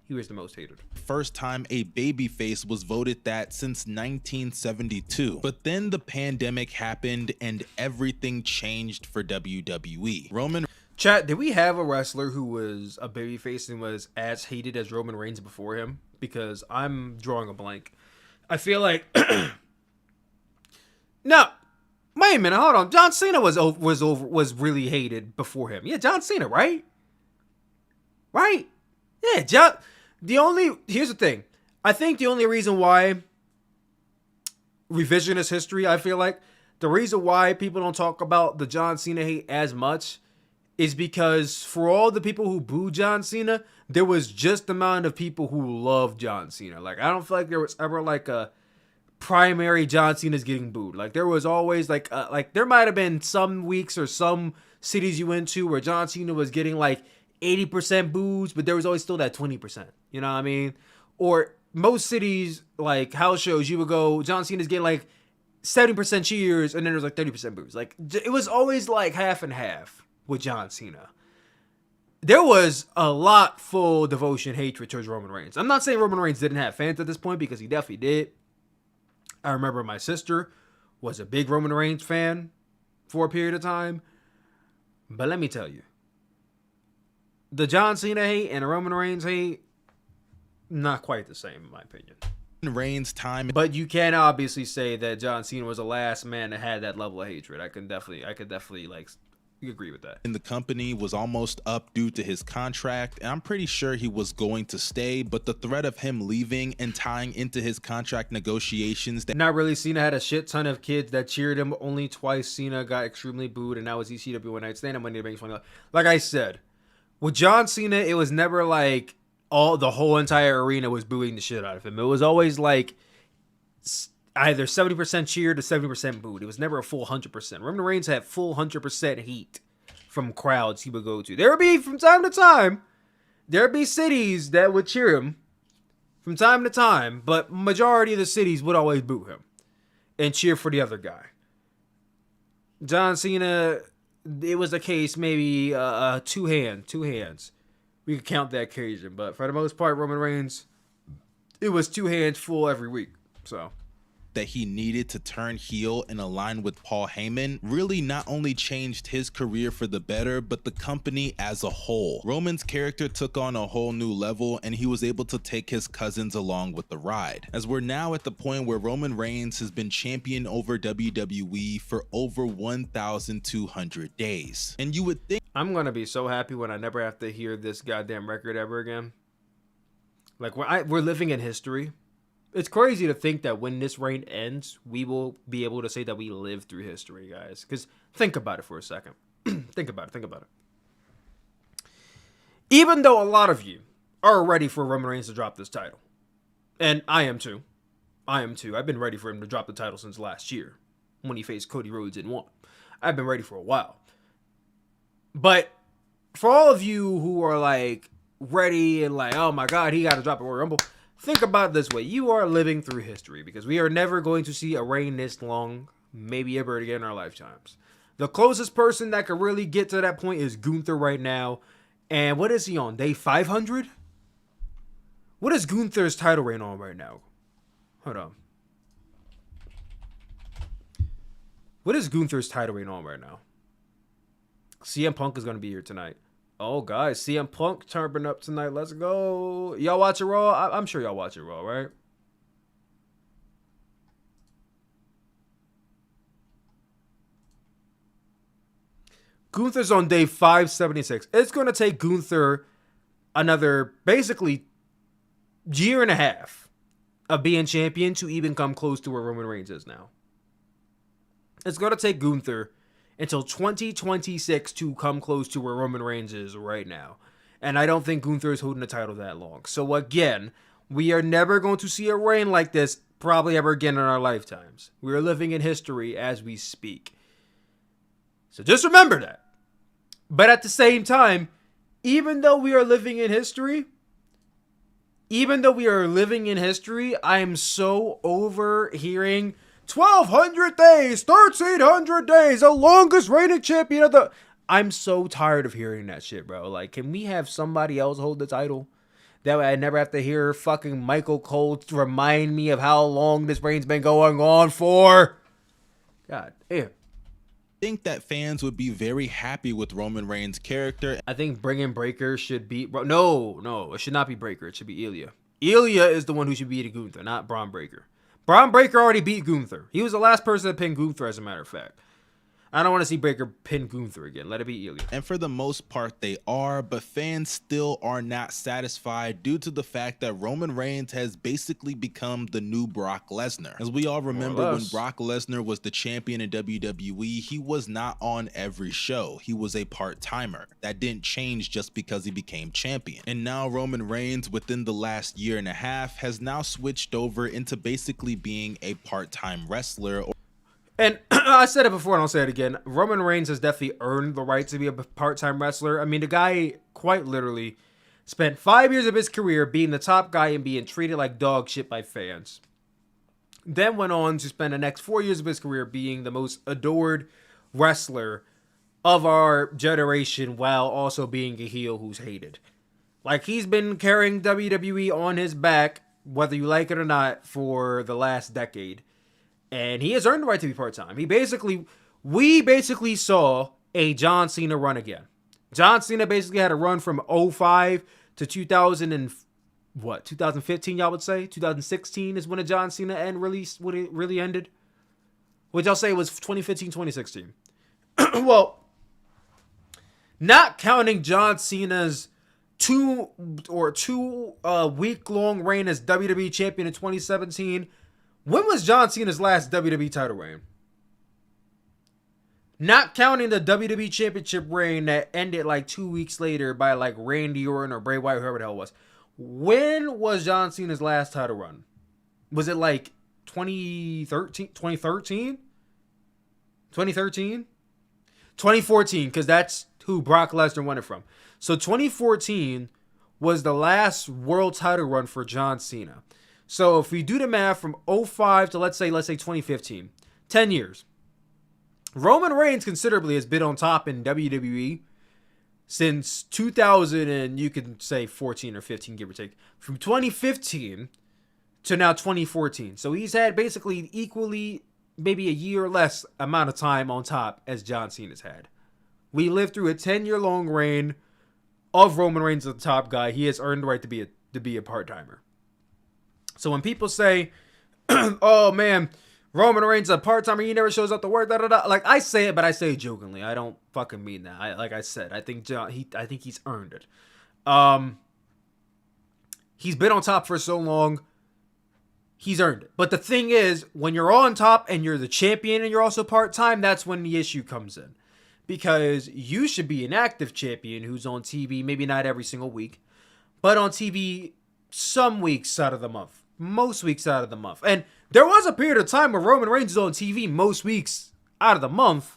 He was the most hated. first time a babyface was voted that since 1972. But then the pandemic happened and everything changed for WWE. Roman Chat, did we have a wrestler who was a babyface and was as hated as Roman Reigns before him? Because I'm drawing a blank. I feel like... No. Wait a minute, hold on. John Cena was really hated before him. Yeah, John Cena, right? Right? Yeah, John... Here's the thing. I think the only reason why revisionist history, I feel like, the reason why people don't talk about the John Cena hate as much is because for all the people who booed John Cena, there was just the amount of people who loved John Cena. Like, I don't feel like there was ever like a primary John Cena's getting booed. Like, there was always like there might have been some weeks or some cities you went to where John Cena was getting like 80% boos, but there was always still that 20%. You know what I mean? Or most cities, like house shows, you would go, John Cena's getting like 70% cheers, and then there's like 30% boos. Like, it was always like half and half with John Cena. There was a lot full devotion, hatred towards Roman Reigns. I'm not saying Roman Reigns didn't have fans at this point, because he definitely did. I remember my sister was a big Roman Reigns fan for a period of time. But let me tell you, the John Cena hate and the Roman Reigns hate, not quite the same in my opinion. Reigns' time, But you can obviously say that John Cena was the last man that had that level of hatred. I could definitely like agree with that. in the company was almost up due to his contract, and I'm pretty sure he was going to stay, but the threat of him leaving and tying into his contract negotiations that Not really. Cena had a shit ton of kids that cheered him. Only twice Cena got extremely booed, and that was ECW One Night Stand and Money to Bank 20. Like I said, with John Cena, it was never like the whole entire arena was booing the shit out of him. It was always like either 70% cheered or 70% booed. It was never a full 100%. Roman Reigns had full 100% heat from crowds he would go to. There would be, from time to time, there would be cities that would cheer him from time to time, but majority of the cities would always boo him and cheer for the other guy. John Cena, it was the case maybe two hands. We could count that occasion, but for the most part, Roman Reigns, it was two hands full every week. So that he needed to turn heel and align with Paul Heyman really not only changed his career for the better, but the company as a whole. Roman's character took on a whole new level, and he was able to take his cousins along with the ride. As we're now at the point where Roman Reigns has been champion over WWE for over 1,200 days. And you would think I'm going to be so happy when I never have to hear this goddamn record ever again. Like, we're living in history. It's crazy to think that when this reign ends, we will be able to say that we lived through history, guys. Because think about it for a second. Think about it. Even though a lot of you are ready for Roman Reigns to drop this title, and I am too. I've been ready for him to drop the title since last year when he faced Cody Rhodes and won. I've been ready for a while. But for all of you who are like ready and like, oh my God, he got to drop a Royal Rumble, think about it this way. You are living through history because we are never going to see a reign this long, maybe ever again in our lifetimes. The closest person that could really get to that point is Gunther right now. And what is he on? Day 500? What is Gunther's title reign on right now? Hold on. What is Gunther's title reign on right now? CM Punk is going to be here tonight. Oh, guys, CM Punk turning up tonight. Let's go. Y'all watch it Raw? I'm sure y'all watch it Raw, right? Gunther's on day 576. It's going to take Gunther another, basically, year and a half of being champion to even come close to where Roman Reigns is now. It's going to take Gunther until 2026 to come close to where Roman Reigns is right now. And I don't think Gunther is holding the title that long. So again, we are never going to see a reign like this probably ever again in our lifetimes. We are living in history as we speak. So just remember that. But at the same time, even though we are living in history, I am so over hearing 1,200 days, 1,300 days, the longest reigning champion of the... I'm so tired of hearing that shit, bro. Like, can we have somebody else hold the title? That way I never have to hear fucking Michael Cole to remind me of how long this reign's been going on for. God damn. Think that fans would be very happy with Roman Reigns' character. I think bringing Breaker should be... No, it should not be Breaker. It should be Ilya. Ilya is the one who should beat Gunther, not Braun Breaker. Braun Breaker already beat Gunther. He was the last person to pin Gunther, as a matter of fact. I don't want to see Breaker pin Gunther again. Let it be Ilya. And for the most part, they are, but fans still are not satisfied due to the fact that Roman Reigns has basically become the new Brock Lesnar. As we all remember, when Brock Lesnar was the champion in WWE, he was not on every show. He was a part-timer. That didn't change just because he became champion. And now Roman Reigns, within the last year and a half, has now switched over into basically being a part-time wrestler. And I said it before and I'll say it again. Roman Reigns has definitely earned the right to be a part-time wrestler. I mean, the guy quite literally spent 5 years of his career being the top guy and being treated like dog shit by fans. Then went on to spend the next 4 years of his career being the most adored wrestler of our generation while also being a heel who's hated. Like, he's been carrying WWE on his back, whether you like it or not, for the last decade. And he has earned the right to be part-time. We basically saw a John Cena run again. John Cena basically had a run from 05 to 2015, y'all would say? 2016 is when a John Cena end release, when it really ended. Which I'll say was 2015, 2016. Well, not counting John Cena's two week-long reign as WWE champion in 2017, when was John Cena's last WWE title reign? Not counting the WWE Championship reign that ended like 2 weeks later by like Randy Orton or Bray Wyatt, whoever the hell it was. When was John Cena's last title run? Was it like 2013? 2013? 2013? 2014, because that's who Brock Lesnar won it from. So 2014 was the last world title run for John Cena. So if we do the math from 05 to let's say 2015, 10 years. Roman Reigns considerably has been on top in WWE since 2000 and you can say 14 or 15, give or take. From 2015 to now 2014. So he's had basically equally, maybe a year or less amount of time on top as John Cena's had. We lived through a 10-year-long reign of Roman Reigns as the top guy. He has earned the right to be a part-timer. So when people say, oh man, Roman Reigns is a part-timer, he never shows up to work, like I say it, but I say it jokingly. I don't fucking mean that. Like I said, I think he's earned it. He's been on top for so long. He's earned it. But the thing is, when you're on top and you're the champion and you're also part-time, that's when the issue comes in. Because you should be an active champion who's on TV, maybe not every single week, but on TV some weeks out of the month. Most weeks out of the month. And there was a period of time where Roman Reigns was on TV most weeks out of the month.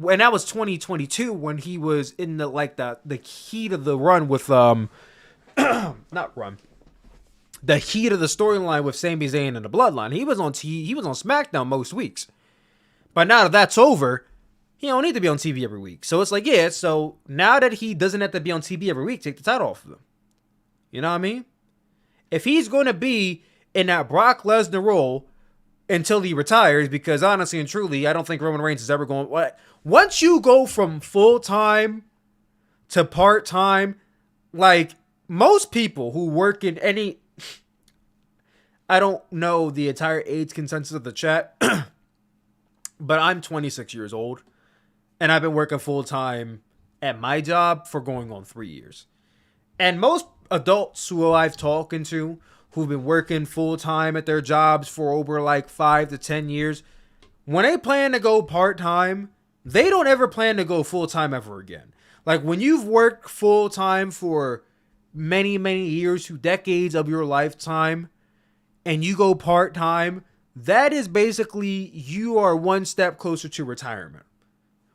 And that was 2022 when he was in the heat of the run with the heat of the storyline with Sami Zayn and the Bloodline. He was on SmackDown most weeks. But now that that's over, he don't need to be on TV every week. So it's like, yeah, so now that he doesn't have to be on TV every week, take the title off of him. You know what I mean? If he's going to be in that Brock Lesnar role until he retires, because honestly and truly, I don't think Roman Reigns is ever going... Once you go from full-time to part-time, like, most people who work in any... I don't know the entire age consensus of the chat, but I'm 26 years old, and I've been working full-time at my job for going on 3 years. And most adults who I've talked to who've been working full-time at their jobs for over like 5 to 10 years, when they plan to go part-time, they don't ever plan to go full-time ever again. Like, when you've worked full-time for many, many years to decades of your lifetime, and you go part-time, that is basically, you are one step closer to retirement.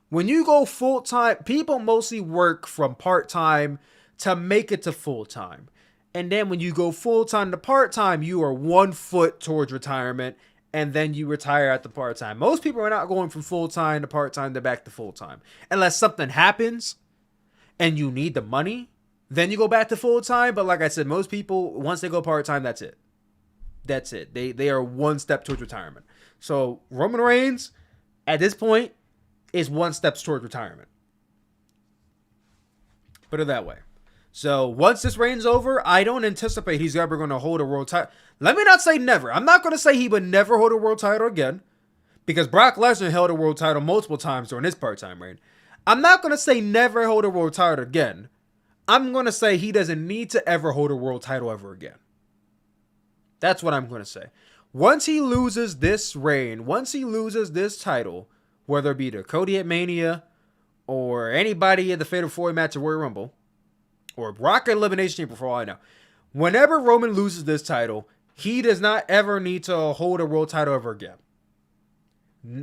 When you go full-time, people mostly work from part-time to make it to full-time. And then when you go full-time to part-time, you are 1 foot towards retirement, and then you retire at the part-time. Most people are not going from full-time to part-time to back to full-time. Unless something happens and you need the money, then you go back to full-time. But like I said, most people, once they go part-time, that's it. That's it. They are 1 step towards retirement. So Roman Reigns, at this point, is 1 step towards retirement. Put it that way. So once this reign's over, I don't anticipate he's ever going to hold a world title. Let me not say never. I'm not going to say he would never hold a world title again, because Brock Lesnar held a world title multiple times during his part-time reign. I'm not going to say never hold a world title again. I'm going to say he doesn't need to ever hold a world title ever again. That's what I'm going to say. Once he loses this reign, once he loses this title, whether it be to Cody at Mania, or anybody at the Fatal 4-Way match at Royal Rumble, or Brock at Elimination Chamber for all I know, whenever Roman loses this title, he does not ever need to hold a world title ever again.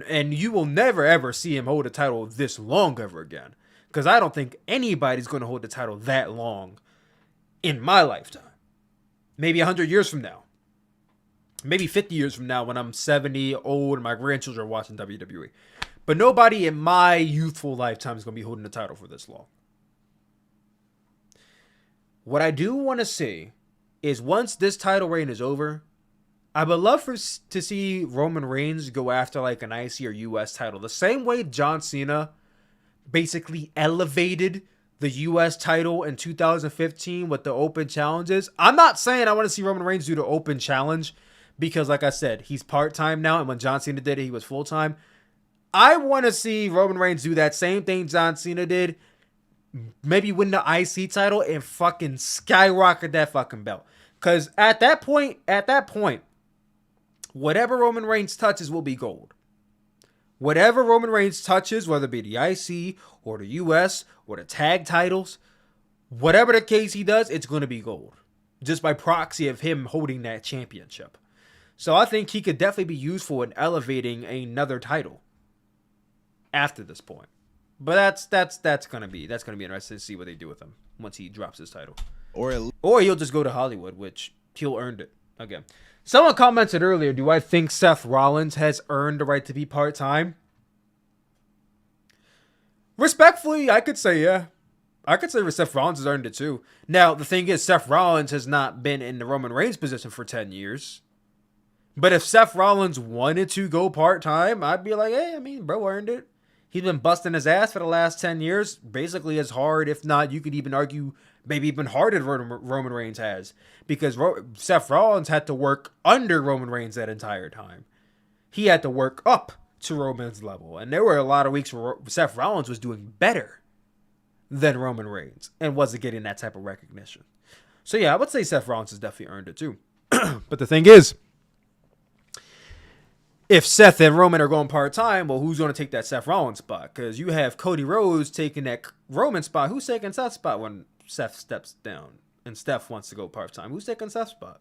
And you will never ever see him hold a title this long ever again. Because I don't think anybody's going to hold the title that long in my lifetime. Maybe 100 years from now. Maybe 50 years from now when I'm 70, old, and my grandchildren are watching WWE. But nobody in my youthful lifetime is going to be holding the title for this long. What I do want to see is once this title reign is over, I would love to see Roman Reigns go after like an IC or US title. The same way John Cena basically elevated the US title in 2015 with the open challenges. I'm not saying I want to see Roman Reigns do the open challenge, because like I said, he's part-time now, and when John Cena did it, he was full-time. I want to see Roman Reigns do that same thing John Cena did, maybe win the IC title and fucking skyrocket that fucking belt. Because at that point, whatever Roman Reigns touches will be gold. Whatever Roman Reigns touches, whether it be the IC or the US or the tag titles, whatever the case he does, it's going to be gold. Just by proxy of him holding that championship. So I think he could definitely be useful in elevating another title after this point. But that's gonna be interesting to see what they do with him once he drops his title. Or he'll just go to Hollywood, which he'll earn it again. Someone commented earlier, do I think Seth Rollins has earned the right to be part-time? Respectfully, I could say yeah. I could say Seth Rollins has earned it too. Now, the thing is, Seth Rollins has not been in the Roman Reigns position for 10 years. But if Seth Rollins wanted to go part-time, I'd be like, hey, I mean, bro earned it. He's been busting his ass for the last 10 years, basically as hard, if not, you could even argue, maybe even harder than Roman Reigns has. Because Seth Rollins had to work under Roman Reigns that entire time. He had to work up to Roman's level. And there were a lot of weeks where Seth Rollins was doing better than Roman Reigns and wasn't getting that type of recognition. So yeah, I would say Seth Rollins has definitely earned it too. But the thing is, if Seth and Roman are going part-time, well, who's going to take that Seth Rollins spot? Because you have Cody Rhodes taking that Roman spot. Who's taking Seth's spot when Seth steps down and Steph wants to go part-time? Who's taking Seth's spot?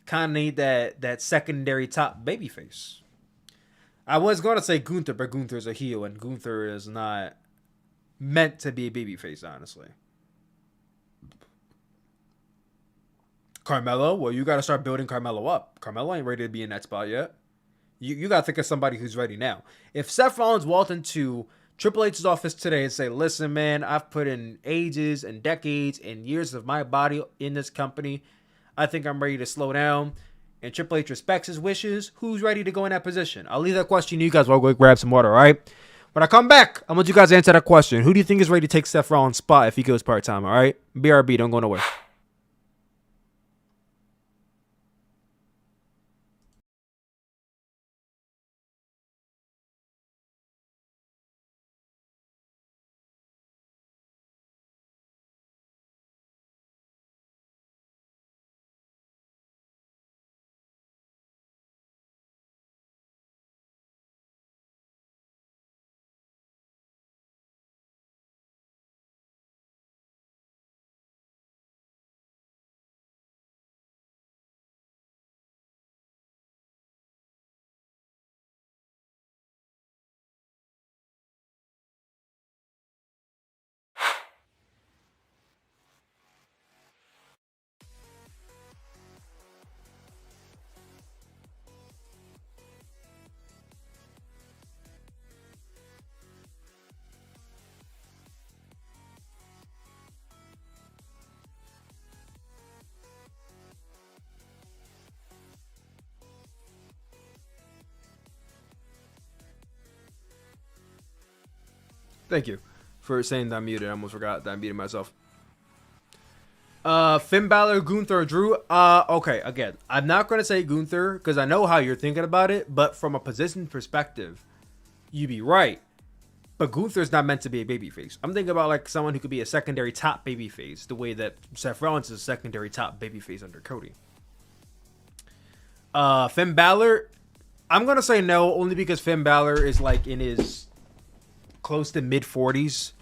Kind of need that secondary top babyface. I was going to say Gunther, but Gunther's a heel, and Gunther is not meant to be a babyface, honestly. Carmelo, well, you got to start building Carmelo up. Carmelo ain't ready to be in that spot yet. You got to think of somebody who's ready now. If Seth Rollins walked into Triple H's office today and say, listen, man, I've put in ages and decades and years of my body in this company. I think I'm ready to slow down. And Triple H respects his wishes. Who's ready to go in that position? I'll leave that question to you guys while I go grab some water, all right? When I come back, I'm going to let you guys answer that question. Who do you think is ready to take Seth Rollins' spot if he goes part-time, all right? BRB, don't go nowhere. Thank you for saying that I'm muted. I almost forgot that I muted myself. Finn Balor, Gunther, Drew. Okay, again, I'm not going to say Gunther because I know how you're thinking about it, but from a position perspective, you'd be right. But Gunther's not meant to be a babyface. I'm thinking about like someone who could be a secondary top babyface, the way that Seth Rollins is a secondary top babyface under Cody. Finn Balor, I'm going to say no, only because Finn Balor is like in his close to mid 40s,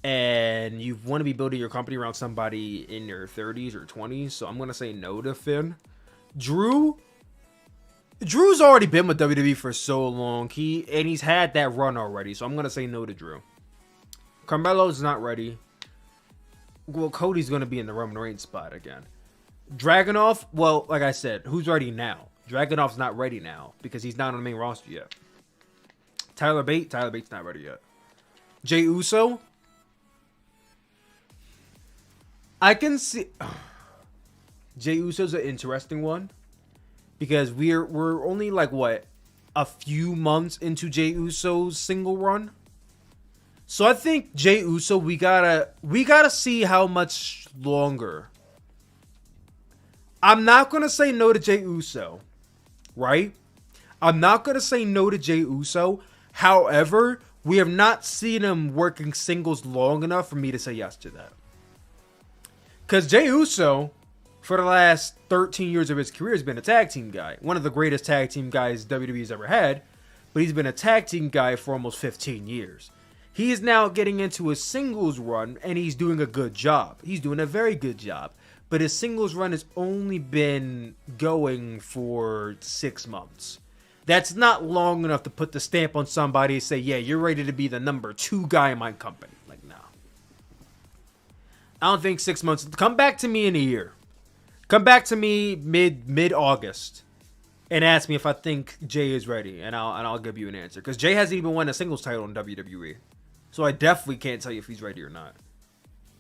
and you want to be building your company around somebody in their 30s or 20s. So I'm gonna say no to Finn. Drew's already been with WWE for so long. He's had that run already. So I'm gonna say no to Drew. Carmelo's not ready. Well, Cody's gonna be in the Roman Reigns spot again. Dragunov, well, like I said, who's ready now? Dragunov's not ready now because he's not on the main roster yet. Tyler Bates not ready yet. Jey Uso, I can see Jey Uso's an interesting one because we're only like what, a few months into Jey Uso's single run. So I think Jey Uso, we gotta see how much longer. I'm not gonna say no to Jey Uso, right? I'm not gonna say no to Jey Uso. However, we have not seen him working singles long enough for me to say yes to that. Because Jey Uso, for the last 13 years of his career, has been a tag team guy. One of the greatest tag team guys WWE's ever had. But he's been a tag team guy for almost 15 years. He is now getting into a singles run, and he's doing a good job. He's doing a very good job. But his singles run has only been going for 6 months. That's not long enough to put the stamp on somebody and say, yeah, you're ready to be the number 2 guy in my company. Like, no. I don't think 6 months. Come back to me in a year. Come back to me mid-August and ask me if I think Jey is ready, and I'll give you an answer. Because Jey hasn't even won a singles title in WWE. So I definitely can't tell you if he's ready or not.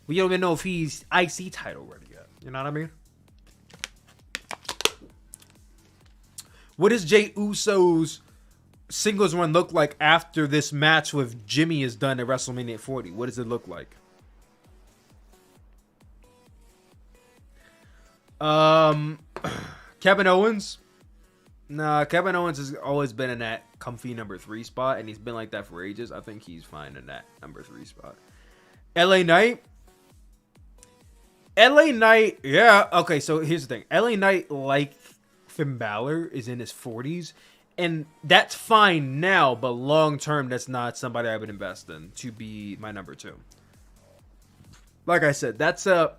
We don't even know if he's IC title ready yet. You know what I mean? What does Jey Uso's singles run look like after this match with Jimmy is done at WrestleMania 40? What does it look like? Kevin Owens? Nah, Kevin Owens has always been in that comfy number 3 spot, and he's been like that for ages. I think he's fine in that number 3 spot. LA Knight. LA Knight, yeah. Okay, so here's the thing. LA Knight, like Finn Balor, is in his 40s. And that's fine now, but long term, that's not somebody I would invest in to be my number 2. Like I said, that's for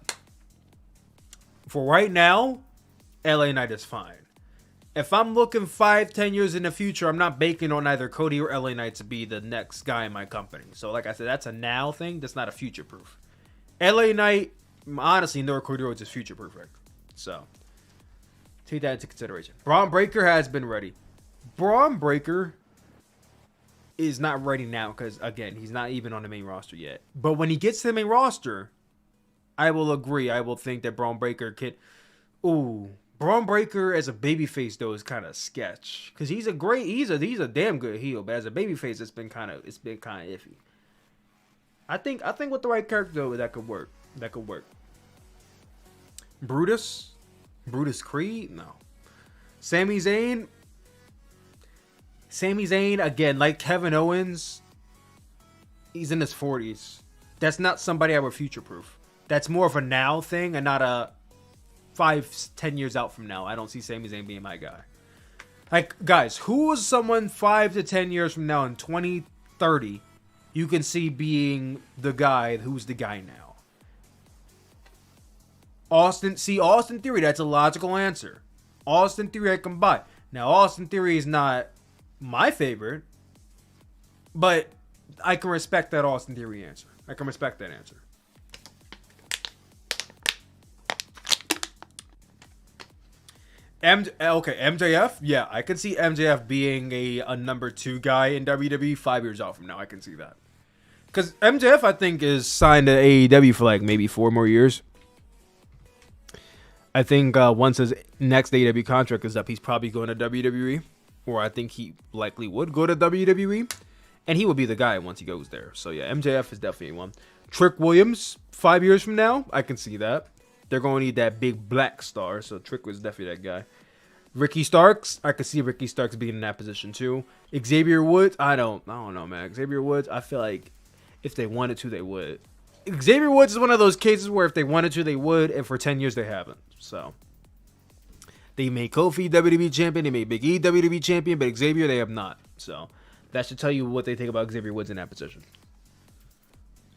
right now, LA Knight is fine. If I'm looking 5-10 years in the future, I'm not banking on either Cody or LA Knight to be the next guy in my company. So like I said, that's a now thing. That's not a future proof. LA Knight, honestly, nor Cody Rhodes is future perfect. So take that into consideration. Braun Breaker has been ready. Braun Breaker is not ready now because, again, he's not even on the main roster yet. But when he gets to the main roster, I will agree. I will think that Braun Breaker can... Ooh... Braun Breaker as a babyface though is kind of sketch because he's a damn good heel, but as a babyface it's been kind of iffy. I think with the right character though that could work. Brutus Creed, no. Sami Zayn again, like Kevin Owens, he's in his 40s. That's not somebody I would future proof. That's more of a now thing and not a 5-10 years out from now. I don't see Sami Zayn being my guy. Like, guys, who is someone 5 to 10 years from now in 2030 you can see being the guy who's the guy now? Austin Theory, that's a logical answer. Austin Theory I can buy. Now, Austin Theory is not my favorite, but I can respect that Austin Theory answer. I can respect that answer. MJF? Yeah, I can see MJF being a number 2 guy in WWE 5 years out from now. I can see that. Because MJF, I think, is signed to AEW for like maybe 4 more years. I think once his next AEW contract is up, he's probably going to WWE. Or I think he likely would go to WWE. And he will be the guy once he goes there. So yeah, MJF is definitely one. Trick Williams, 5 years from now, I can see that. They're going to need that big black star, so Trick was definitely that guy. Ricky Starks, I could see Ricky Starks being in that position too. Xavier Woods, I don't know, man. Xavier Woods, I feel like if they wanted to, they would. Xavier Woods is one of those cases where if they wanted to, they would, and for 10 years they haven't. So they made Kofi WWE champion, they made Big E WWE champion, but Xavier they have not. So that should tell you what they think about Xavier Woods in that position.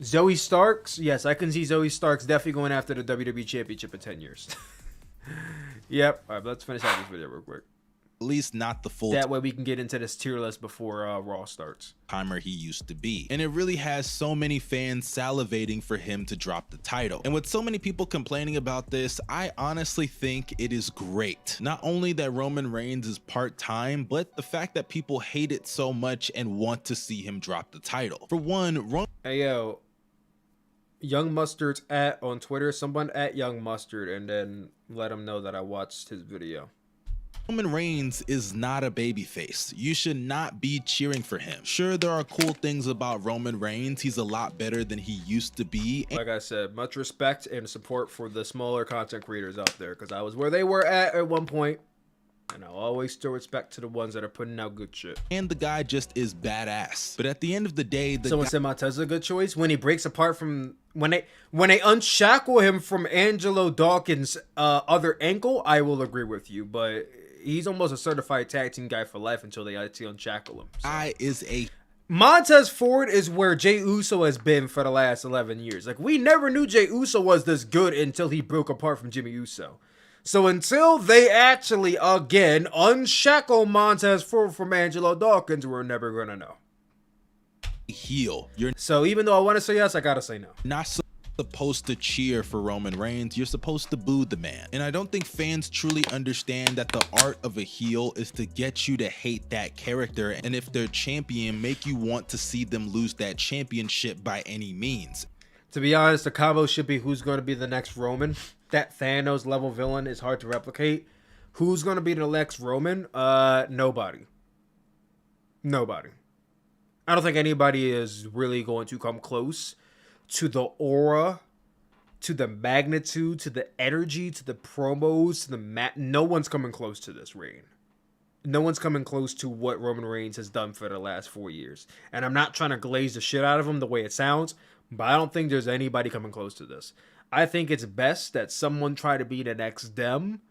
Zoe Starks, yes, I can see Zoe Starks definitely going after the WWE Championship in 10 years. Yep. All right, let's finish out this video real quick. At least not the full that way we can get into this tier list before Raw starts. Timer he used to be. And it really has so many fans salivating for him to drop the title. And with so many people complaining about this, I honestly think it is great. Not only that Roman Reigns is part-time, but the fact that people hate it so much and want to see him drop the title. For one, hey yo, Young Mustard's on Twitter, someone at Young Mustard, and then let him know that I watched his video. Roman Reigns is not a babyface. You should not be cheering for him. Sure, there are cool things about Roman Reigns. He's a lot better than he used to be. Like I said, much respect and support for the smaller content creators out there, because I was where they were at one point. And I'll always still respect to the ones that are putting out good shit. And the guy just is badass. But at the end of the day, someone said Montez a good choice. When he breaks apart from when they unshackle him from Angelo Dawkins' other ankle, I will agree with you. But he's almost a certified tag team guy for life until they actually unshackle him. So. Montez Ford is where Jey Uso has been for the last 11 years. Like, we never knew Jey Uso was this good until he broke apart from Jimmy Uso. So until they actually, again, unshackle Montez Ford from Angelo Dawkins, we're never going to know. So even though I want to say yes, I got to say no. Not supposed to cheer for Roman Reigns. You're supposed to boo the man. And I don't think fans truly understand that the art of a heel is to get you to hate that character. And if they're champion, make you want to see them lose that championship by any means. To be honest, the combo should be who's going to be the next Roman. That Thanos level villain is hard to replicate. Who's going to be the next Roman? Nobody. I don't think anybody is really going to come close to the aura, to the magnitude, to the energy, to the promos, to the no one's coming close to this reign. No one's coming close to what Roman Reigns has done for the last 4 years. And I'm not trying to glaze the shit out of him the way it sounds, but I don't think there's anybody coming close to this. I think it's best that someone try to be the next them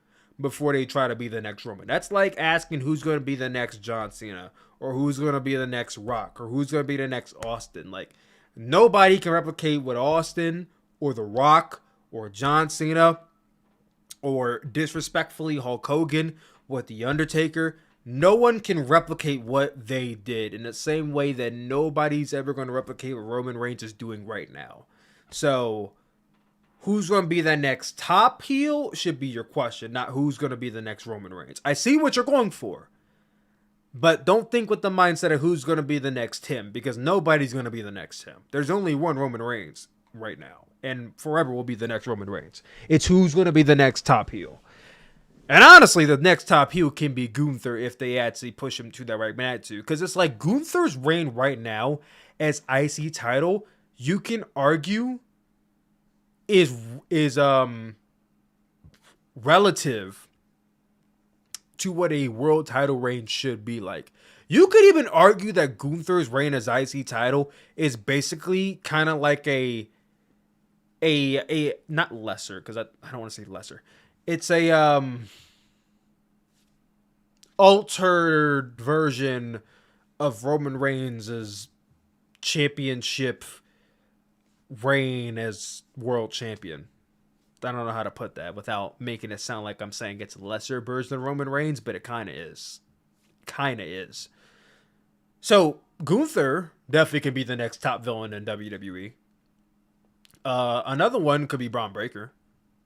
before they try to be the next Roman. That's like asking who's going to be the next John Cena, or who's going to be the next Rock, or who's going to be the next Austin. Like, nobody can replicate what Austin or The Rock or John Cena or disrespectfully Hulk Hogan with The Undertaker. No one can replicate what they did in the same way that nobody's ever going to replicate what Roman Reigns is doing right now. So who's going to be the next top heel should be your question, not who's going to be the next Roman Reigns. I see what you're going for, but don't think with the mindset of who's going to be the next him, because nobody's going to be the next him. There's only one Roman Reigns right now, and forever will be the next Roman Reigns. It's who's going to be the next top heel. And honestly, the next top heel can be Gunther if they actually push him to that right magnitude. Because it's like Gunther's reign right now as IC title, you can argue is relative to what a world title reign should be like. You could even argue that Gunther's reign as IC title is basically kind of like a not lesser, because I don't want to say lesser. It's a altered version of Roman Reigns' championship reign as world champion. I don't know how to put that without making it sound like I'm saying it's a lesser version of Roman Reigns, but it kind of is. Kind of is. So Gunther definitely can be the next top villain in WWE. Another one could be Braun Breaker.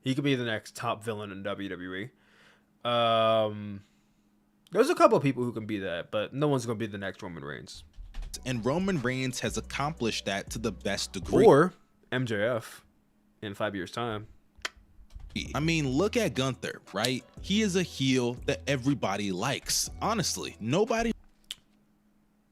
He could be the next top villain in WWE. There's a couple of people who can be that, but no one's going to be the next Roman Reigns. And Roman Reigns has accomplished that to the best degree. Or MJF in 5 years' time. I mean, look at Gunther, right? He is a heel that everybody likes. Honestly, nobody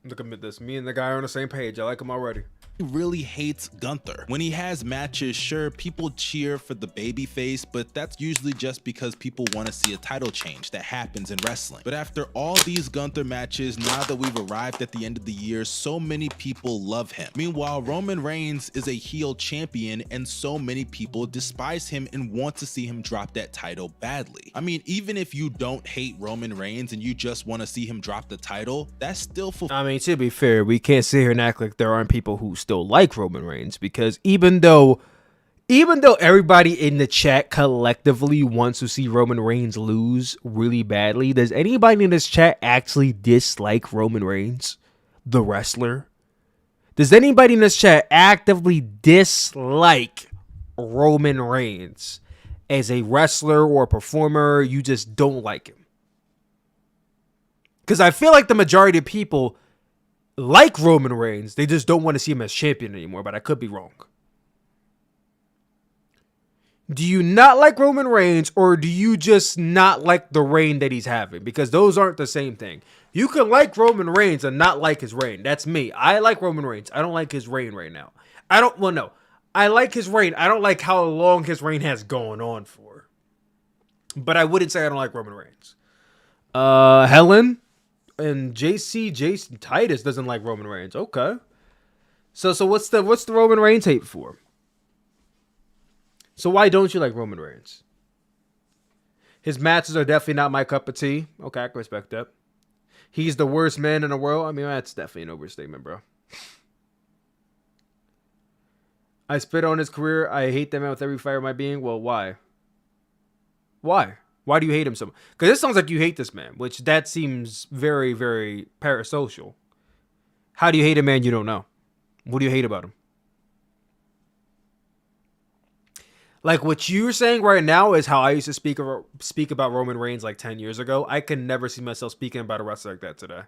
Look at this. Me and the guy are on the same page. I like him already. really hates Gunther. When he has matches, sure, people cheer for the babyface, but that's usually just because people want to see a title change that happens in wrestling. But after all these Gunther matches, now that we've arrived at the end of the year, so many people love him. Meanwhile, Roman Reigns is a heel champion, and so many people despise him and want to see him drop that title badly. I mean, even if you don't hate Roman Reigns and you just want to see him drop the title, that's still I mean, to be fair, we can't sit here and act like there aren't people who still like Roman Reigns, because even though everybody in the chat collectively wants to see Roman Reigns lose really badly, does anybody in this chat actually dislike Roman Reigns, the wrestler? Does anybody in this chat actively dislike Roman Reigns as a wrestler or a performer? You just don't like him? Because I feel like the majority of people like Roman Reigns, they just don't want to see him as champion anymore, but I could be wrong. Do you not like Roman Reigns, or do you just not like the reign that he's having? Because those aren't the same thing. You can like Roman Reigns and not like his reign. That's me. I like Roman Reigns. I don't like his reign right now. I like his reign. I don't like how long his reign has gone on for. But I wouldn't say I don't like Roman Reigns. Helen and Jason Titus doesn't like Roman Reigns. Okay. So what's the Roman Reigns hate for? So why don't you like Roman Reigns? His matches are definitely not my cup of tea. Okay, I can respect that. He's the worst man in the world. I mean, that's definitely an overstatement, bro. I spit on his career. I hate that man with every fiber of my being. Well, why? Why? Why do you hate him so much? Because it sounds like you hate this man, which that seems very, very parasocial. How do you hate a man you don't know? What do you hate about him? Like, what you're saying right now is how I used to speak about Roman Reigns like 10 years ago. I could never see myself speaking about a wrestler like that today.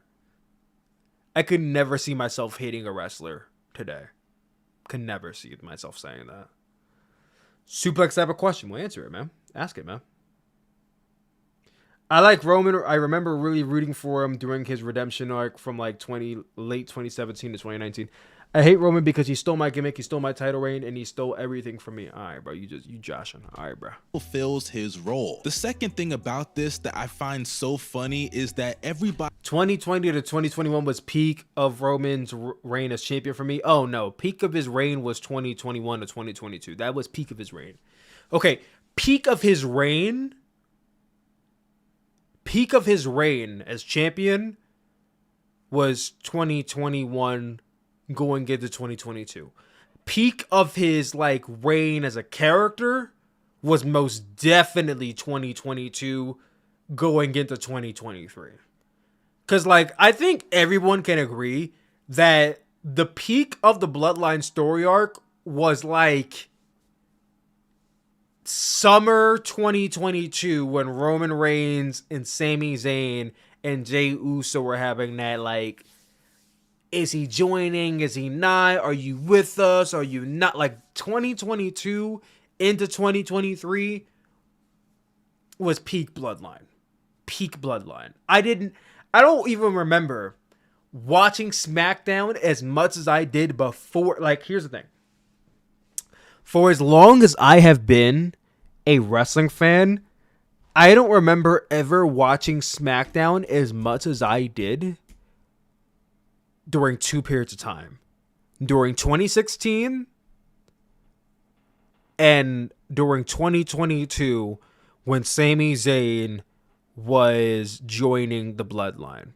I could never see myself hating a wrestler today. Could never see myself saying that. Sooplex, I have a question. We'll answer it, man. Ask it, man. I like Roman. I remember really rooting for him during his redemption arc from like late 2017 to 2019. I hate Roman because he stole my gimmick, he stole my title reign, and he stole everything from me. All right, bro. You joshing. All right, bro. Fulfills his role. The second thing about this that I find so funny is that everybody 2020 to 2021 was peak of Roman's reign as champion for me. Oh no, peak of his reign was 2021 to 2022. That was peak of his reign. Okay, peak of his reign as champion was 2021 going into 2022. Peak of his like reign as a character was most definitely 2022 going into 2023. Because, like, I think everyone can agree that the peak of the Bloodline story arc was, like, summer 2022 when Roman Reigns and Sami Zayn and Jey Uso were having that, like, is he joining? Is he not? Are you with us? Are you not? Like, 2022 into 2023 was peak Bloodline. Peak Bloodline. I don't even remember watching SmackDown as much as I did before. Like, here's the thing. For as long as I have been a wrestling fan, I don't remember ever watching SmackDown as much as I did during two periods of time. During 2016 and during 2022 when Sami Zayn was joining the Bloodline.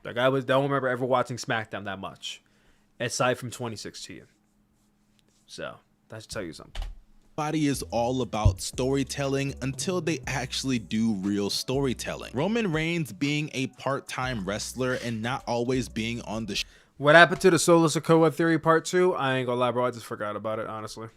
Like, I don't remember ever watching SmackDown that much, aside from 2016. So that should tell you something. Everybody is all about storytelling until they actually do real storytelling. Roman Reigns being a part-time wrestler and not always being on the What happened to the Solo Sikoa theory part 2? I ain't gonna lie, bro. I just forgot about it, honestly.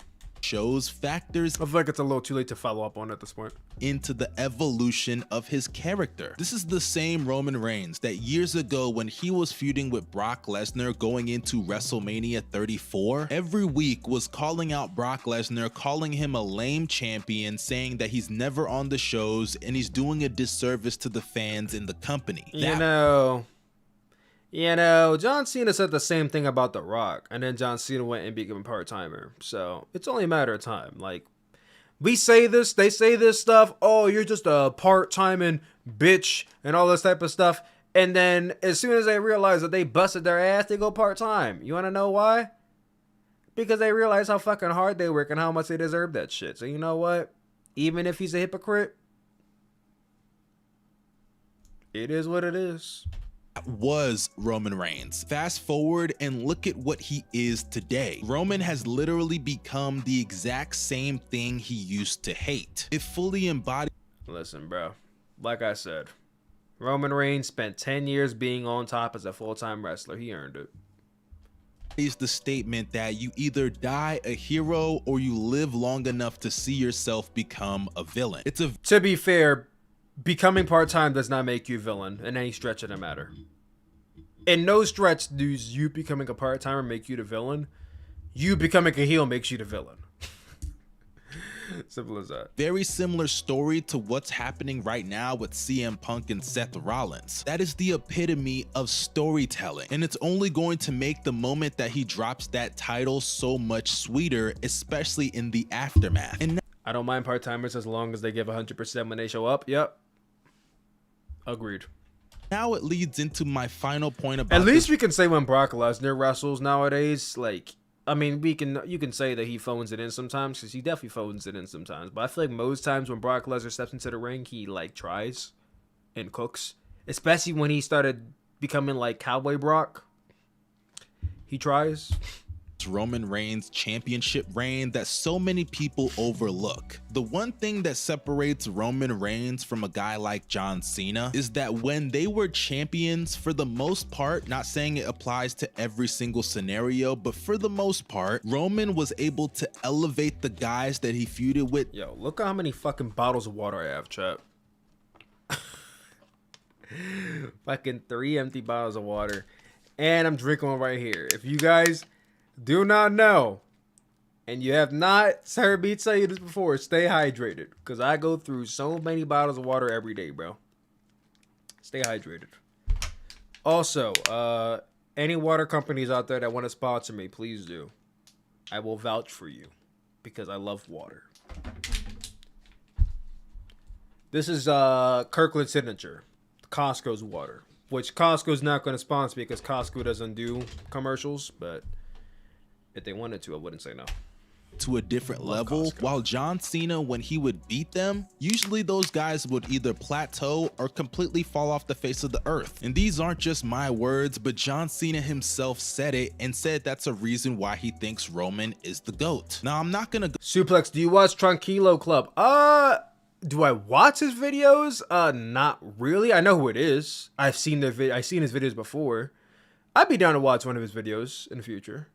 shows factors I feel like it's a little too late to follow up on at this point. Into the evolution of his character. This is the same Roman Reigns that years ago when he was feuding with Brock Lesnar going into WrestleMania 34, every week was calling out Brock Lesnar, calling him a lame champion, saying that he's never on the shows and he's doing a disservice to the fans in the company. You know, John Cena said the same thing about The Rock, and then John Cena went and became a part-timer. So it's only a matter of time. Like, we say this, they say this stuff, oh, you're just a part-timing bitch and all this type of stuff. And then as soon as they realize that they busted their ass, they go part-time. You want to know why? Because they realize how fucking hard they work and how much they deserve that shit. So you know what? Even if he's a hypocrite, it is what it is. Was Roman Reigns. Fast forward and look at what he is today. Roman has literally become the exact same thing he used to hate. It fully embodies. Listen, bro. Like I said, Roman Reigns spent 10 years being on top as a full-time wrestler. He earned it. Is the statement that you either die a hero or you live long enough to see yourself become a villain. To be fair, becoming part-time does not make you a villain in any stretch of the matter. In no stretch does you becoming a part-timer make you the villain. You becoming a heel makes you the villain. Simple as that. Very similar story to what's happening right now with CM Punk and Seth Rollins. That is the epitome of storytelling, and it's only going to make the moment that he drops that title so much sweeter, especially in the aftermath. And I don't mind part-timers as long as they give 100% when they show up. Yep. Agreed. now it leads into my final point about At least we can say when Brock Lesnar wrestles nowadays, like, I mean, you can say that he phones it in sometimes, because he definitely phones it in sometimes. But I feel like most times when Brock Lesnar steps into the ring, he, like, tries and cooks. Especially when he started becoming, like, Cowboy Brock. He tries. Roman Reigns' championship reign that so many people overlook. The one thing that separates Roman Reigns from a guy like John Cena is that when they were champions, for the most part, not saying it applies to every single scenario, but for the most part, Roman was able to elevate the guys that he feuded with. Yo, look at how many fucking bottles of water I have, chat. Fucking 3 empty bottles of water. And I'm drinking one right here. If you guys do not know, and you have not heard me tell you this before, stay hydrated, because I go through so many bottles of water every day, bro. Stay hydrated. Also, any water companies out there that want to sponsor me, please do. I will vouch for you, because I love water. This is Kirkland Signature. Costco's water, which Costco's not going to sponsor because Costco doesn't do commercials, but if they wanted to, I wouldn't say no. To a different level, while John Cena, when he would beat them, usually those guys would either plateau or completely fall off the face of the earth. And these aren't just my words, but John Cena himself said it and said that's a reason why he thinks Roman is the GOAT. Now, I'm not gonna Sooplex, do you watch Tranquilo Club? Do I watch his videos? Not really. I know who it is. I've seen his videos before. I'd be down to watch one of his videos in the future.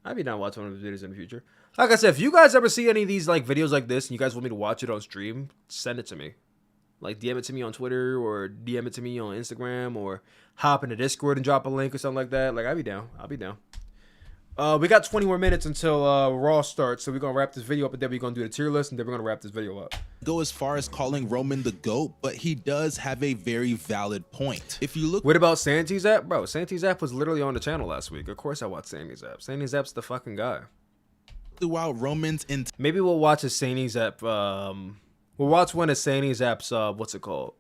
Like I said, if you guys ever see any of these like videos like this and you guys want me to watch it on stream, send it to me. Like DM it to me on Twitter or DM it to me on Instagram or hop into Discord and drop a link or something like that. Like I'll be down. We got 20 more minutes until Raw starts, so we're gonna wrap this video up and then we're gonna do the tier list and then we're gonna wrap this video up. go as far as calling Roman the GOAT, but he does have a very valid point. If you look— What about Santi Zap? Bro, Santi Zap was literally on the channel last week. Of course I watched Santi Zap. Santi Zap's the fucking guy. throughout Roman's Maybe we'll watch a Santi Zap, we'll watch one of Santi Zap's, what's it called?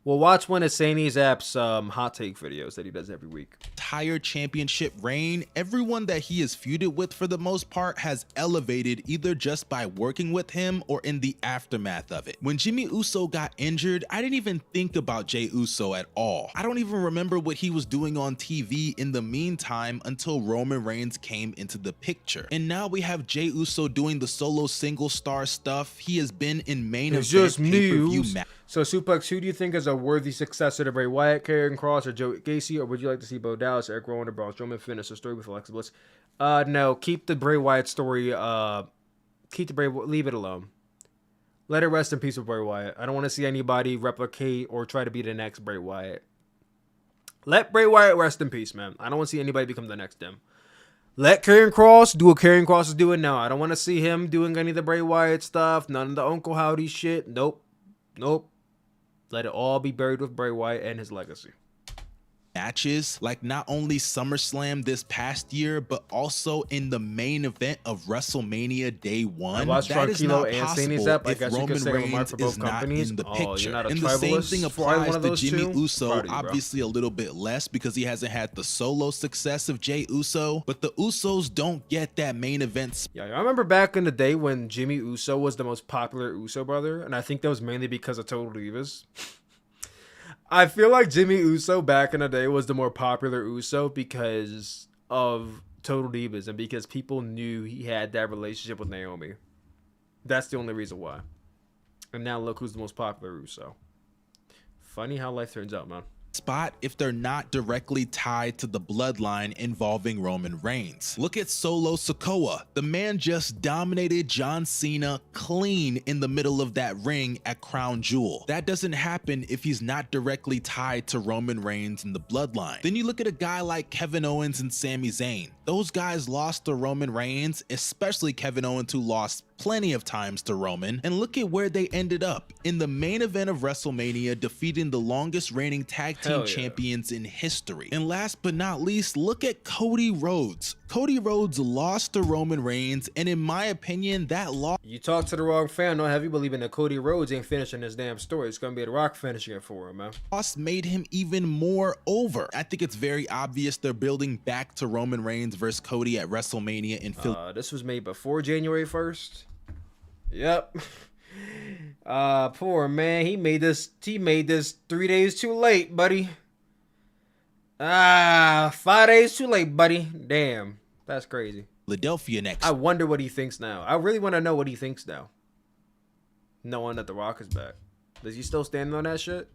We'll watch one of Santi Zap's hot take videos that he does every week. entire championship reign, everyone that he is feuded with for the most part has elevated either just by working with him or in the aftermath of it. When Jimmy Uso got injured, I didn't even think about Jey Uso at all. I don't even remember what he was doing on TV in the meantime until Roman Reigns came into the picture. And now we have Jey Uso doing the solo single star stuff. He has been in main event pay-per-view matches. So, Sooplex, who do you think is a worthy successor to Bray Wyatt, Karrion Kross, or Joe Gacy, or would you like to see Bo Dallas, Eric Rowan, or Braun Strowman finish the story with Alexa Bliss? No, keep the Bray Wyatt story, leave it alone. Let it rest in peace with Bray Wyatt. I don't want to see anybody replicate or try to be the next Bray Wyatt. Let Bray Wyatt rest in peace, man. I don't want to see anybody become the next him. Let Karrion Kross do what Karrion Kross is doing now. I don't want to see him doing any of the Bray Wyatt stuff, none of the Uncle Howdy shit. Nope. Let it all be buried with Bray Wyatt and his legacy. Matches like not only SummerSlam this past year, but also in the main event of WrestleMania Day 1. That is not possible if Roman Reigns is not in the picture. And the same thing applies to Jimmy Uso, obviously a little bit less because he hasn't had the solo success of Jey Uso, but the Usos don't get that main event. Yeah, I remember back in the day when Jimmy Uso was the most popular Uso brother, and I think that was mainly because of Total Divas. I feel like Jimmy Uso back in the day was the more popular Uso because of Total Divas and because people knew he had that relationship with Naomi. That's the only reason why. And now look who's the most popular Uso. Funny how life turns out, man. Spot if they're not directly tied to the bloodline involving Roman Reigns. Look at Solo Sikoa. The man just dominated John Cena clean in the middle of that ring at Crown Jewel. That doesn't happen if he's not directly tied to Roman Reigns and the bloodline. Then you look at a guy like Kevin Owens and Sami Zayn. Those guys lost to Roman Reigns, especially Kevin Owens, who lost plenty of times to Roman, and look at where they ended up in the main event of WrestleMania, defeating the longest reigning tag team champions in history. And last but not least, look at Cody Rhodes. Cody Rhodes lost to Roman Reigns, and in my opinion, that loss— You talk to the wrong fan. Don't have you believing that Cody Rhodes ain't finishing his damn story. It's gonna be The Rock finishing it for him, man. Loss made him even more over. I think it's very obvious they're building back to Roman Reigns versus Cody at WrestleMania in Philadelphia. This was made before January 1st. Yep. Poor man. He made this 3 days too late, buddy. 5 days too late, buddy. Damn. That's crazy. Philadelphia next. I wonder what he thinks now. I really want to know what he thinks now. Knowing that The Rock is back. Does he still stand on that shit?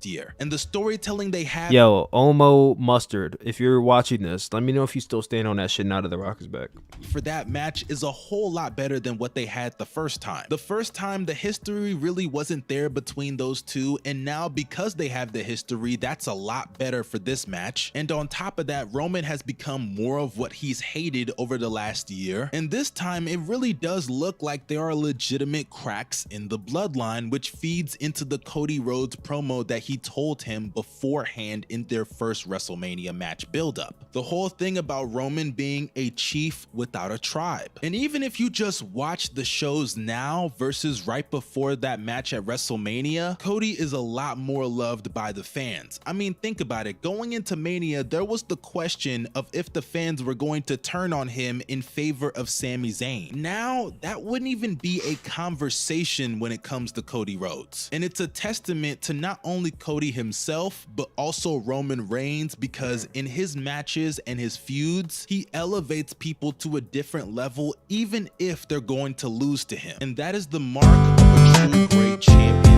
Year. And the storytelling they have— Yo, Omo Mustard, if you're watching this, let me know if you still stand on that shit now that The Rock is back. For that match is a whole lot better than what they had the first time. The first time, the history really wasn't there between those two, and now because they have the history, that's a lot better for this match. And on top of that, Roman has become more of what he's hated over the last year, and this time it really does look like there are legitimate cracks in the bloodline, which feeds into the Cody Rhodes promo that he told him beforehand in their first WrestleMania match buildup. The whole thing about Roman being a chief without a tribe. And even if you just watch the shows now versus right before that match at WrestleMania, Cody is a lot more loved by the fans. I mean, think about it. Going into Mania, there was the question of if the fans were going to turn on him in favor of Sami Zayn. Now, that wouldn't even be a conversation when it comes to Cody Rhodes. And it's a testament to not only Cody himself, but also Roman Reigns, because in his matches and his feuds, he elevates people to a different level, even if they're going to lose to him. And that is the mark of a true great champion.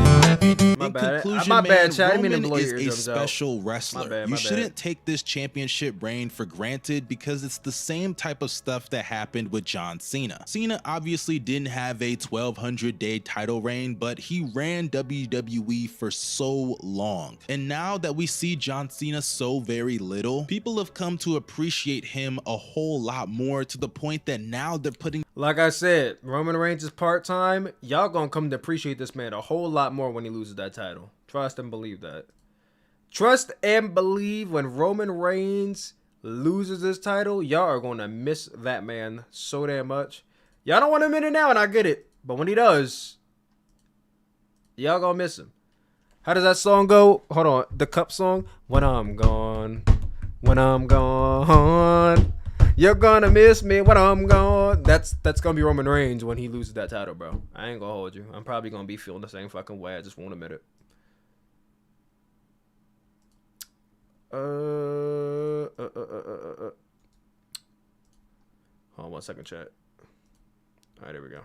In conclusion, man, Roman is a special wrestler. You shouldn't take this championship reign for granted, because it's the same type of stuff that happened with John Cena. Cena obviously didn't have a 1200-day title reign, but he ran WWE for so long. And now that we see John Cena so very little, people have come to appreciate him a whole lot more, to the point that now they're putting... Like I said, Roman Reigns is part-time. Y'all gonna come to appreciate this man a whole lot more when he loses that title. Trust and believe that. Trust and believe when Roman Reigns loses this title, y'all are gonna miss that man so damn much. Y'all don't want him in it now, and I get it. But when he does, y'all gonna miss him. How does that song go? Hold on. The Cup song. When I'm gone. When I'm gone. You're gonna miss me when I'm gone. That's gonna be Roman Reigns when he loses that title, bro. I ain't gonna hold you. I'm probably gonna be feeling the same fucking way. I just won't admit it. Hold on 1 second, chat. All right, there we go.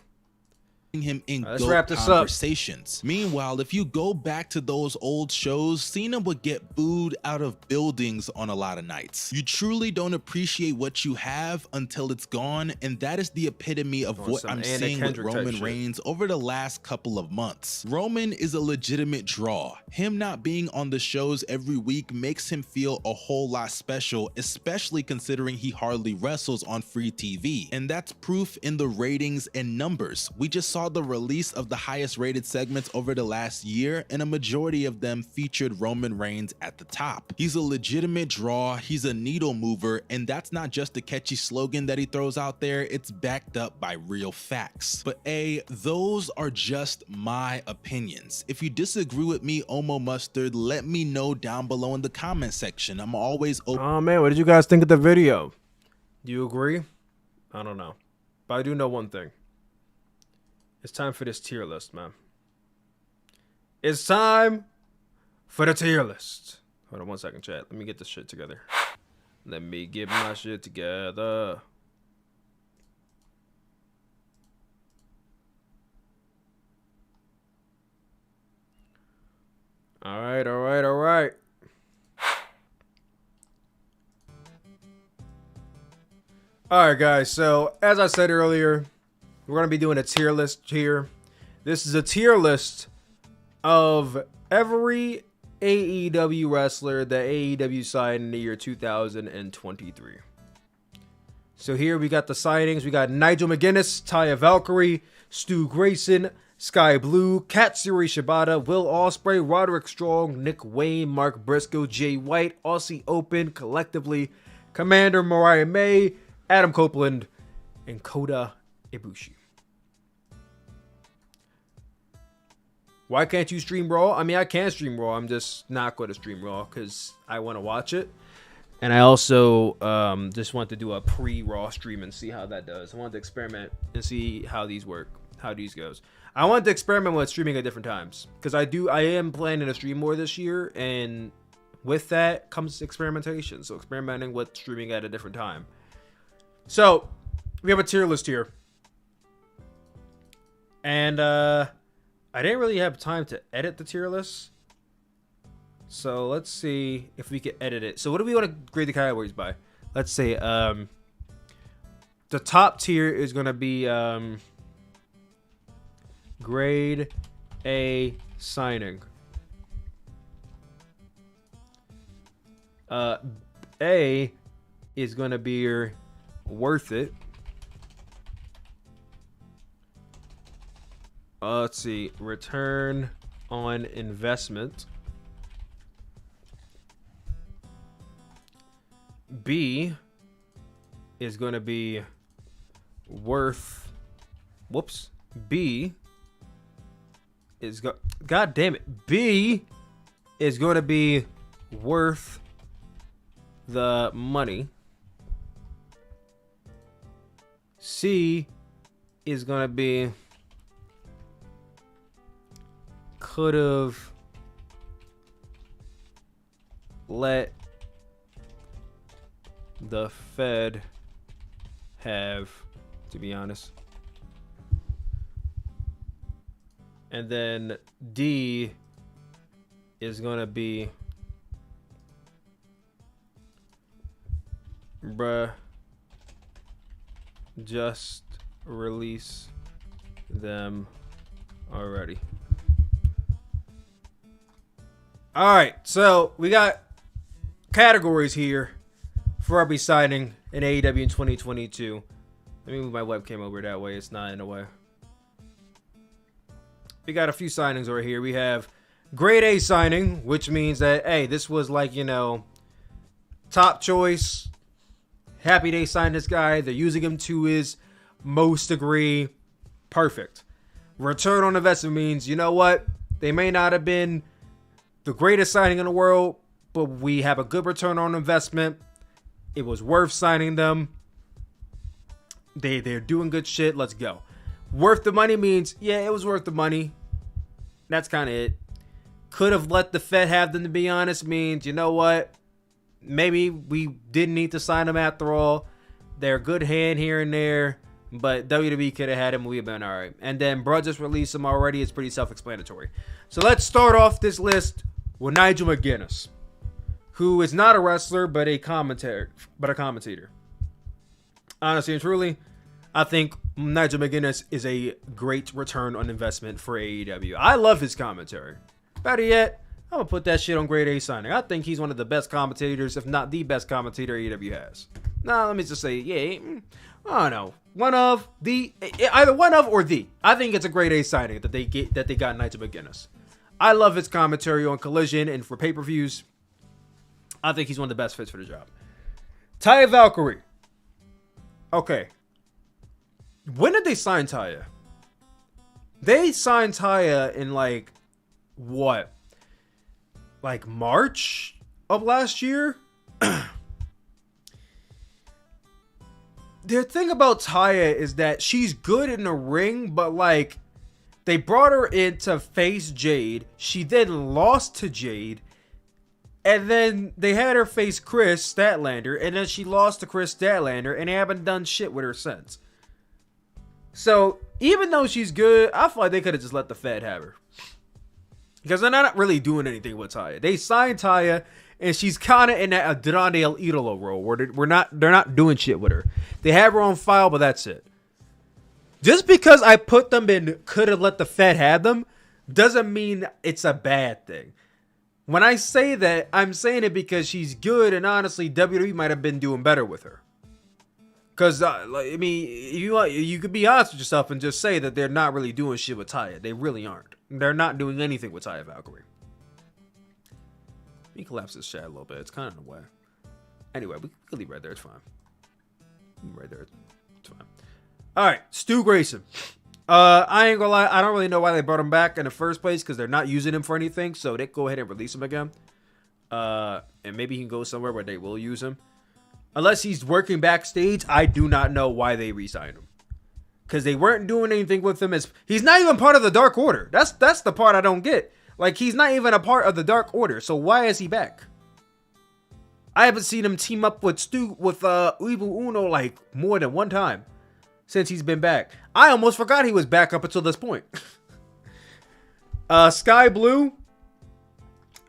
Him in let's wrap this conversations. Meanwhile, if you go back to those old shows, Cena would get booed out of buildings on a lot of nights. You truly don't appreciate what you have until it's gone, and that is the epitome of what I'm seeing with Roman Reigns over the last couple of months. Roman is a legitimate draw. Him not being on the shows every week makes him feel a whole lot special, especially considering he hardly wrestles on free TV. And that's proof in the ratings and numbers. We just saw the release of the highest rated segments over the last year, and a majority of them featured Roman Reigns at the top. He's a legitimate draw, he's a needle mover, and that's not just a catchy slogan that he throws out there, it's backed up by real facts. But those are just my opinions. If you disagree with me, Omo Mustard, let me know down below in the comment section. I'm always open. Oh man, what did you guys think of the video? Do you agree? I don't know, but I do know one thing. It's time for this tier list, man. It's time for the tier list. Hold on 1 second, chat. Let me get this shit together. Let me get my shit together. All right. All right, guys. So, as I said earlier, we're going to be doing a tier list here. This is a tier list of every AEW wrestler that AEW signed in the year 2023. So here we got the signings. We got Nigel McGuinness, Taya Valkyrie, Stu Grayson, Sky Blue, Katsuri Shibata, Will Ospreay, Roderick Strong, Nick Wayne, Mark Briscoe, Jay White, Aussie Open, collectively, Commander Mariah May, Adam Copeland, and Kota Ibushi. Why can't you stream Raw? I mean, I can stream Raw. I'm just not going to stream Raw because I want to watch it. And I also just want to do a pre-Raw stream and see how that does. I want to experiment and see how these work, how these goes. I want to experiment with streaming at different times because I am planning to stream more this year, and with that comes experimentation. So experimenting with streaming at a different time. So we have a tier list here. And I didn't really have time to edit the tier list. So let's see if we can edit it. So what do we want to grade the categories by? Let's say the top tier is going to be grade A signing. A is going to be worth it. Let's see, return on investment. B is going to be worth. Whoops. B is God damn it. B is going to be worth the money. C is going to be could have let the Fed have, to be honest. And then D is going to be bruh, just release them already. All right, so we got categories here for our signing in AEW in 2022. Let me move my webcam over that way. It's not in the way. We got a few signings over here. We have grade A signing, which means that, hey, this was like, you know, top choice. Happy they signed this guy. They're using him to his most degree. Perfect. Return on investment means, you know what? They may not have been the greatest signing in the world, but we have a good return on investment. It was worth signing them. They're doing good shit. Let's go. Worth the money means, yeah, it was worth the money. That's kind of it. Could have let the Fed have them, to be honest, means, you know what? Maybe we didn't need to sign them after all. They're a good hand here and there, but WWE could have had him. We'd have been all right. And then, bro, just released him already. It's pretty self-explanatory. So let's start off this list with Nigel McGuinness, who is not a wrestler, but a commentator. Honestly and truly, I think Nigel McGuinness is a great return on investment for AEW. I love his commentary. Better yet, I'm going to put that shit on grade A signing. I think he's one of the best commentators, if not the best commentator AEW has. Nah, let me just say, yeah, I don't know. Either one of or the. I think it's a grade A signing that they got Nigel McGuinness. I love his commentary on Collision and for pay-per-views. I think he's one of the best fits for the job. Taya Valkyrie. Okay. When did they sign Taya? They signed Taya in like what? Like March of last year? The thing about Taya is that she's good in the ring, but like they brought her in to face Jade. She then lost to Jade. And then they had her face Chris Statlander, and then she lost to Chris Statlander, and they haven't done shit with her since. So, even though she's good, I feel like they could have just let the Fed have her. Because they're not really doing anything with Taya. They signed Taya, and she's kind of in that Andrade El Idolo role, where they're not doing shit with her. They have her on file, but that's it. Just because I put them in could have let the Fed have them, doesn't mean it's a bad thing. When I say that, I'm saying it because she's good, and honestly, WWE might have been doing better with her. Because, I mean, you could be honest with yourself and just say that they're not really doing shit with Taya. They really aren't. They're not doing anything with Taya Valkyrie. Let me collapse this chat a little bit. It's kind of in the way. Anyway, we can leave right there. It's fine. Right there. It's fine. All right, Stu Grayson. I ain't gonna lie, I don't really know why they brought him back in the first place, because they're not using him for anything, so they go ahead and release him again. And maybe he can go somewhere where they will use him. Unless he's working backstage, I do not know why they re-signed him. Because they weren't doing anything with him. He's not even part of the Dark Order. That's the part I don't get. Like, he's not even a part of the Dark Order, so why is he back? I haven't seen him team up with Evil Uno like more than one time since he's been back. I almost forgot he was back up until this point. Sky Blue.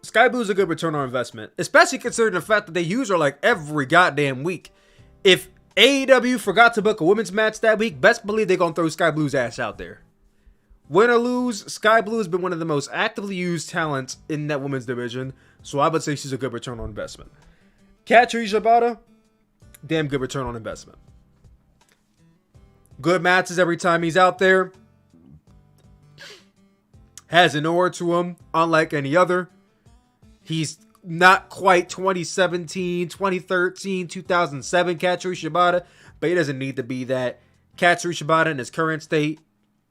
Sky Blue is a good return on investment, especially considering the fact that they use her like every goddamn week. If AEW forgot to book a women's match that week, best believe they're going to throw Sky Blue's ass out there. Win or lose, Sky Blue has been one of the most actively used talents in that women's division, so I would say she's a good return on investment. Katsuri Shibata, damn good return on investment. Good matches every time he's out there. Has an aura to him, unlike any other. He's not quite 2017, 2013, 2007 Katsuyori Shibata, but he doesn't need to be that. Katsuyori Shibata in his current state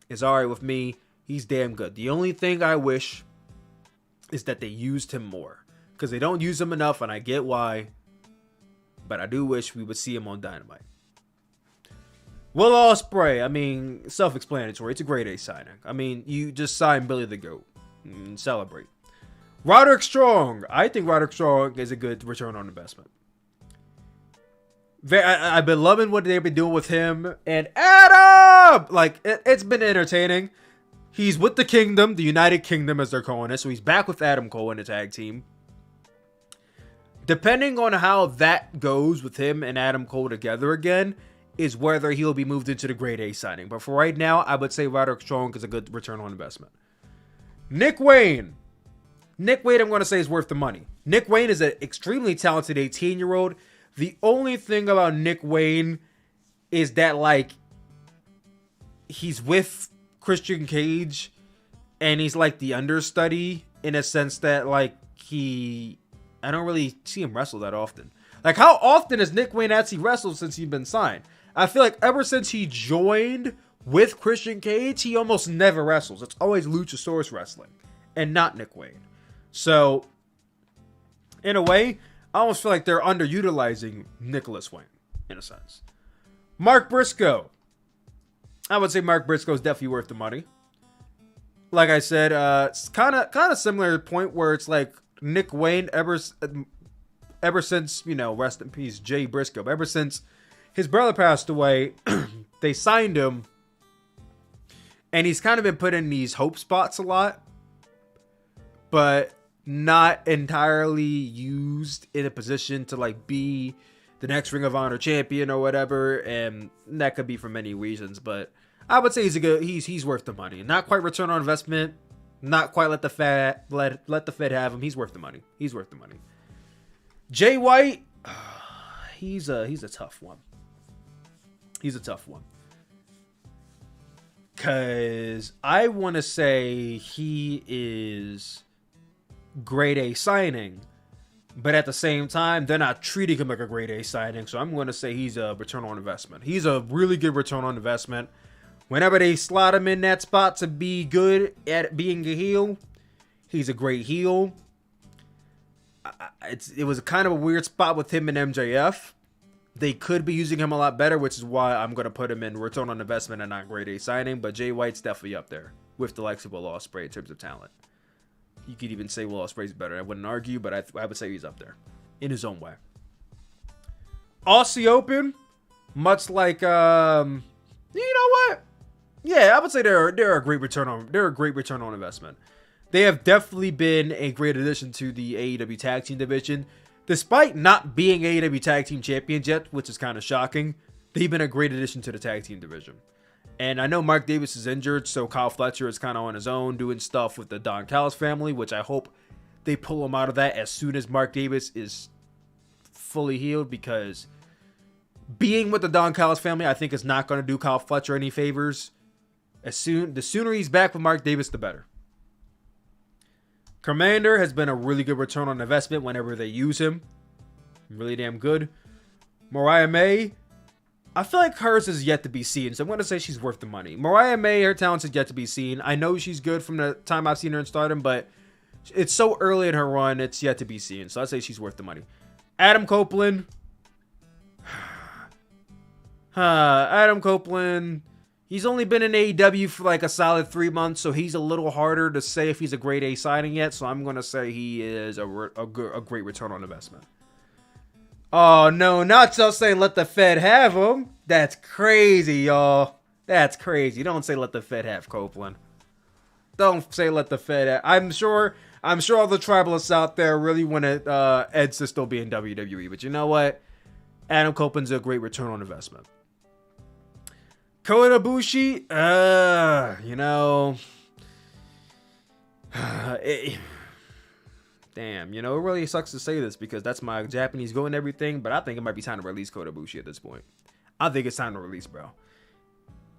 is alright with me. He's damn good. The only thing I wish is that they used him more, because they don't use him enough, and I get why, but I do wish we would see him on Dynamite. Will Ospreay, I mean, self-explanatory. It's a grade A signing. I mean, you just signed Billy the Goat. Celebrate. Roderick Strong. I think Roderick Strong is a good return on investment. I've been loving what they've been doing with him and Adam. Like, it's been entertaining. He's with the Kingdom, the United Kingdom as they're calling it. So he's back with Adam Cole in the tag team. Depending on how that goes with him and Adam Cole together again, is whether he'll be moved into the grade A signing. But for right now, I would say Roderick Strong is a good return on investment. Nick Wayne. I'm going to say is worth the money. Nick Wayne is an extremely talented 18-year-old. The only thing about Nick Wayne is that, like, he's with Christian Cage and he's like the understudy in a sense that, like, I don't really see him wrestle that often. Like, how often has Nick Wayne actually wrestled since he's been signed? I feel like ever since he joined with Christian Cage, he almost never wrestles. It's always Luchasaurus wrestling and not Nick Wayne. So, in a way, I almost feel like they're underutilizing Nicholas Wayne, in a sense. Mark Briscoe. I would say Mark Briscoe is definitely worth the money. Like I said, it's kind of similar point where it's like Nick Wayne ever since, you know, rest in peace, Jay Briscoe. Ever since his brother passed away, they signed him, and he's kind of been put in these hope spots a lot, but not entirely used in a position to, like, be the next Ring of Honor champion or whatever, and that could be for many reasons, but I would say he's worth the money. Not quite return on investment, not quite let the Fed have him. He's worth the money. Jay White, he's a tough one. He's a tough one. Because I want to say he is grade A signing, but at the same time, they're not treating him like a grade A signing, so I'm going to say he's a return on investment. He's a really good return on investment. Whenever they slot him in that spot to be good at being a heel, he's a great heel. It was kind of a weird spot with him and MJF. They could be using him a lot better, which is why I'm going to put him in return on investment and not grade A signing. But Jay White's definitely up there with the likes of Will Ospreay in terms of talent. You could even say Will Ospreay's better. I wouldn't argue, but I would say he's up there in his own way. Aussie Open, much like, you know what? Yeah, I would say they're a great return on investment. They have definitely been a great addition to the AEW Tag Team Division. Despite not being AEW Tag Team Champions yet, which is kind of shocking, they've been a great addition to the Tag Team Division. And I know Mark Davis is injured, so Kyle Fletcher is kind of on his own doing stuff with the Don Callis family, which I hope they pull him out of that as soon as Mark Davis is fully healed, because being with the Don Callis family, I think, is not going to do Kyle Fletcher any favors. The sooner he's back with Mark Davis, the better. Commander has been a really good return on investment whenever they use him. Really damn good. Mariah May, I feel like hers is yet to be seen, so I'm going to say she's worth the money. Mariah May, her talents is yet to be seen. I know she's good from the time I've seen her in Stardom, but it's so early in her run, it's yet to be seen. So I'd say she's worth the money. Adam Copeland. Adam Copeland. He's only been in AEW for like a solid 3 months, so he's a little harder to say if he's a grade A signing yet. So I'm going to say he is a great return on investment. Oh, no, not just saying let the Fed have him. That's crazy, y'all. That's crazy. Don't say let the Fed have Copeland. Don't say let the Fed have. I'm sure all the tribalists out there really want Ed to still be in WWE. But you know what? Adam Copeland's a great return on investment. Kota Ibushi, you know, damn, you know, it really sucks to say this because that's my Japanese go and everything, but I think it might be time to release Kota Ibushi at this point. I think it's time to release, bro.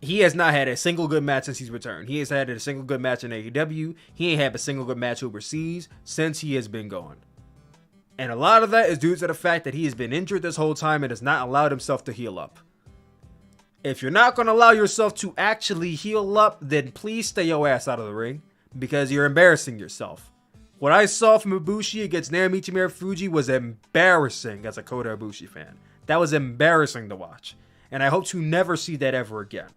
He has not had a single good match since he's returned. He has had a single good match in AEW. He ain't had a single good match overseas since he has been gone. And a lot of that is due to the fact that he has been injured this whole time and has not allowed himself to heal up. If you're not going to allow yourself to actually heal up, then please stay your ass out of the ring because you're embarrassing yourself. What I saw from Ibushi against Naomichi Marufuji was embarrassing as a Kota Ibushi fan. That was embarrassing to watch. And I hope to never see that ever again.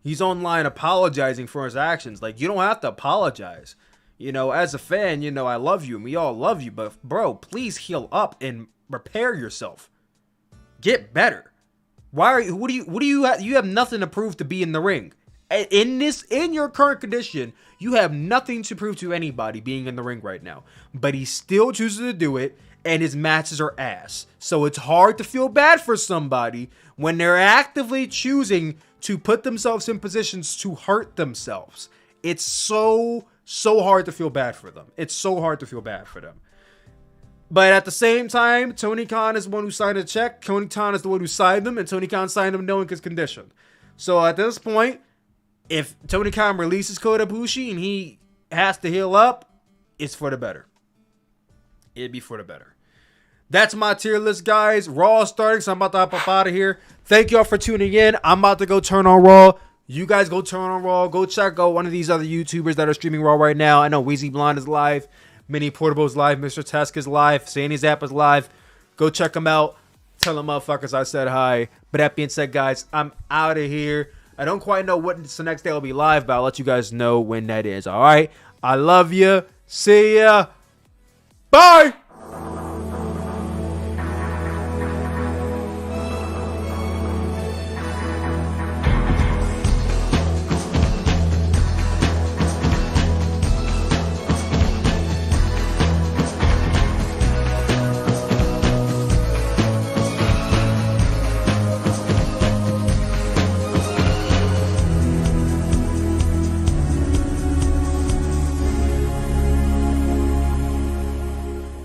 He's online apologizing for his actions. Like, you don't have to apologize. You know, as a fan, you know, I love you and we all love you. But, bro, please heal up and repair yourself. Get better. Why are you, what do you have? You have nothing to prove to be in the ring. In your current condition, you have nothing to prove to anybody being in the ring right now. But he still chooses to do it, and his matches are ass. So it's hard to feel bad for somebody when they're actively choosing to put themselves in positions to hurt themselves. It's so hard to feel bad for them. It's so hard to feel bad for them. But at the same time, Tony Khan is the one who signed the check. Tony Khan is the one who signed them, and Tony Khan signed them knowing his condition. So at this point, if Tony Khan releases Kota Ibushi and he has to heal up, it's for the better. It'd be for the better. That's my tier list, guys. Raw is starting, so I'm about to hop up out of here. Thank y'all for tuning in. I'm about to go turn on Raw. You guys go turn on Raw. Go check out one of these other YouTubers that are streaming Raw right now. I know Weezy Blonde is live. Mini Portable is live. Mr. Tesk is live. Sandy Zapp is live. Go check them out. Tell them motherfuckers I said hi. But that being said, guys, I'm out of here. I don't quite know what the next day will be live, but I'll let you guys know when that is. All right? I love you. See ya. Bye.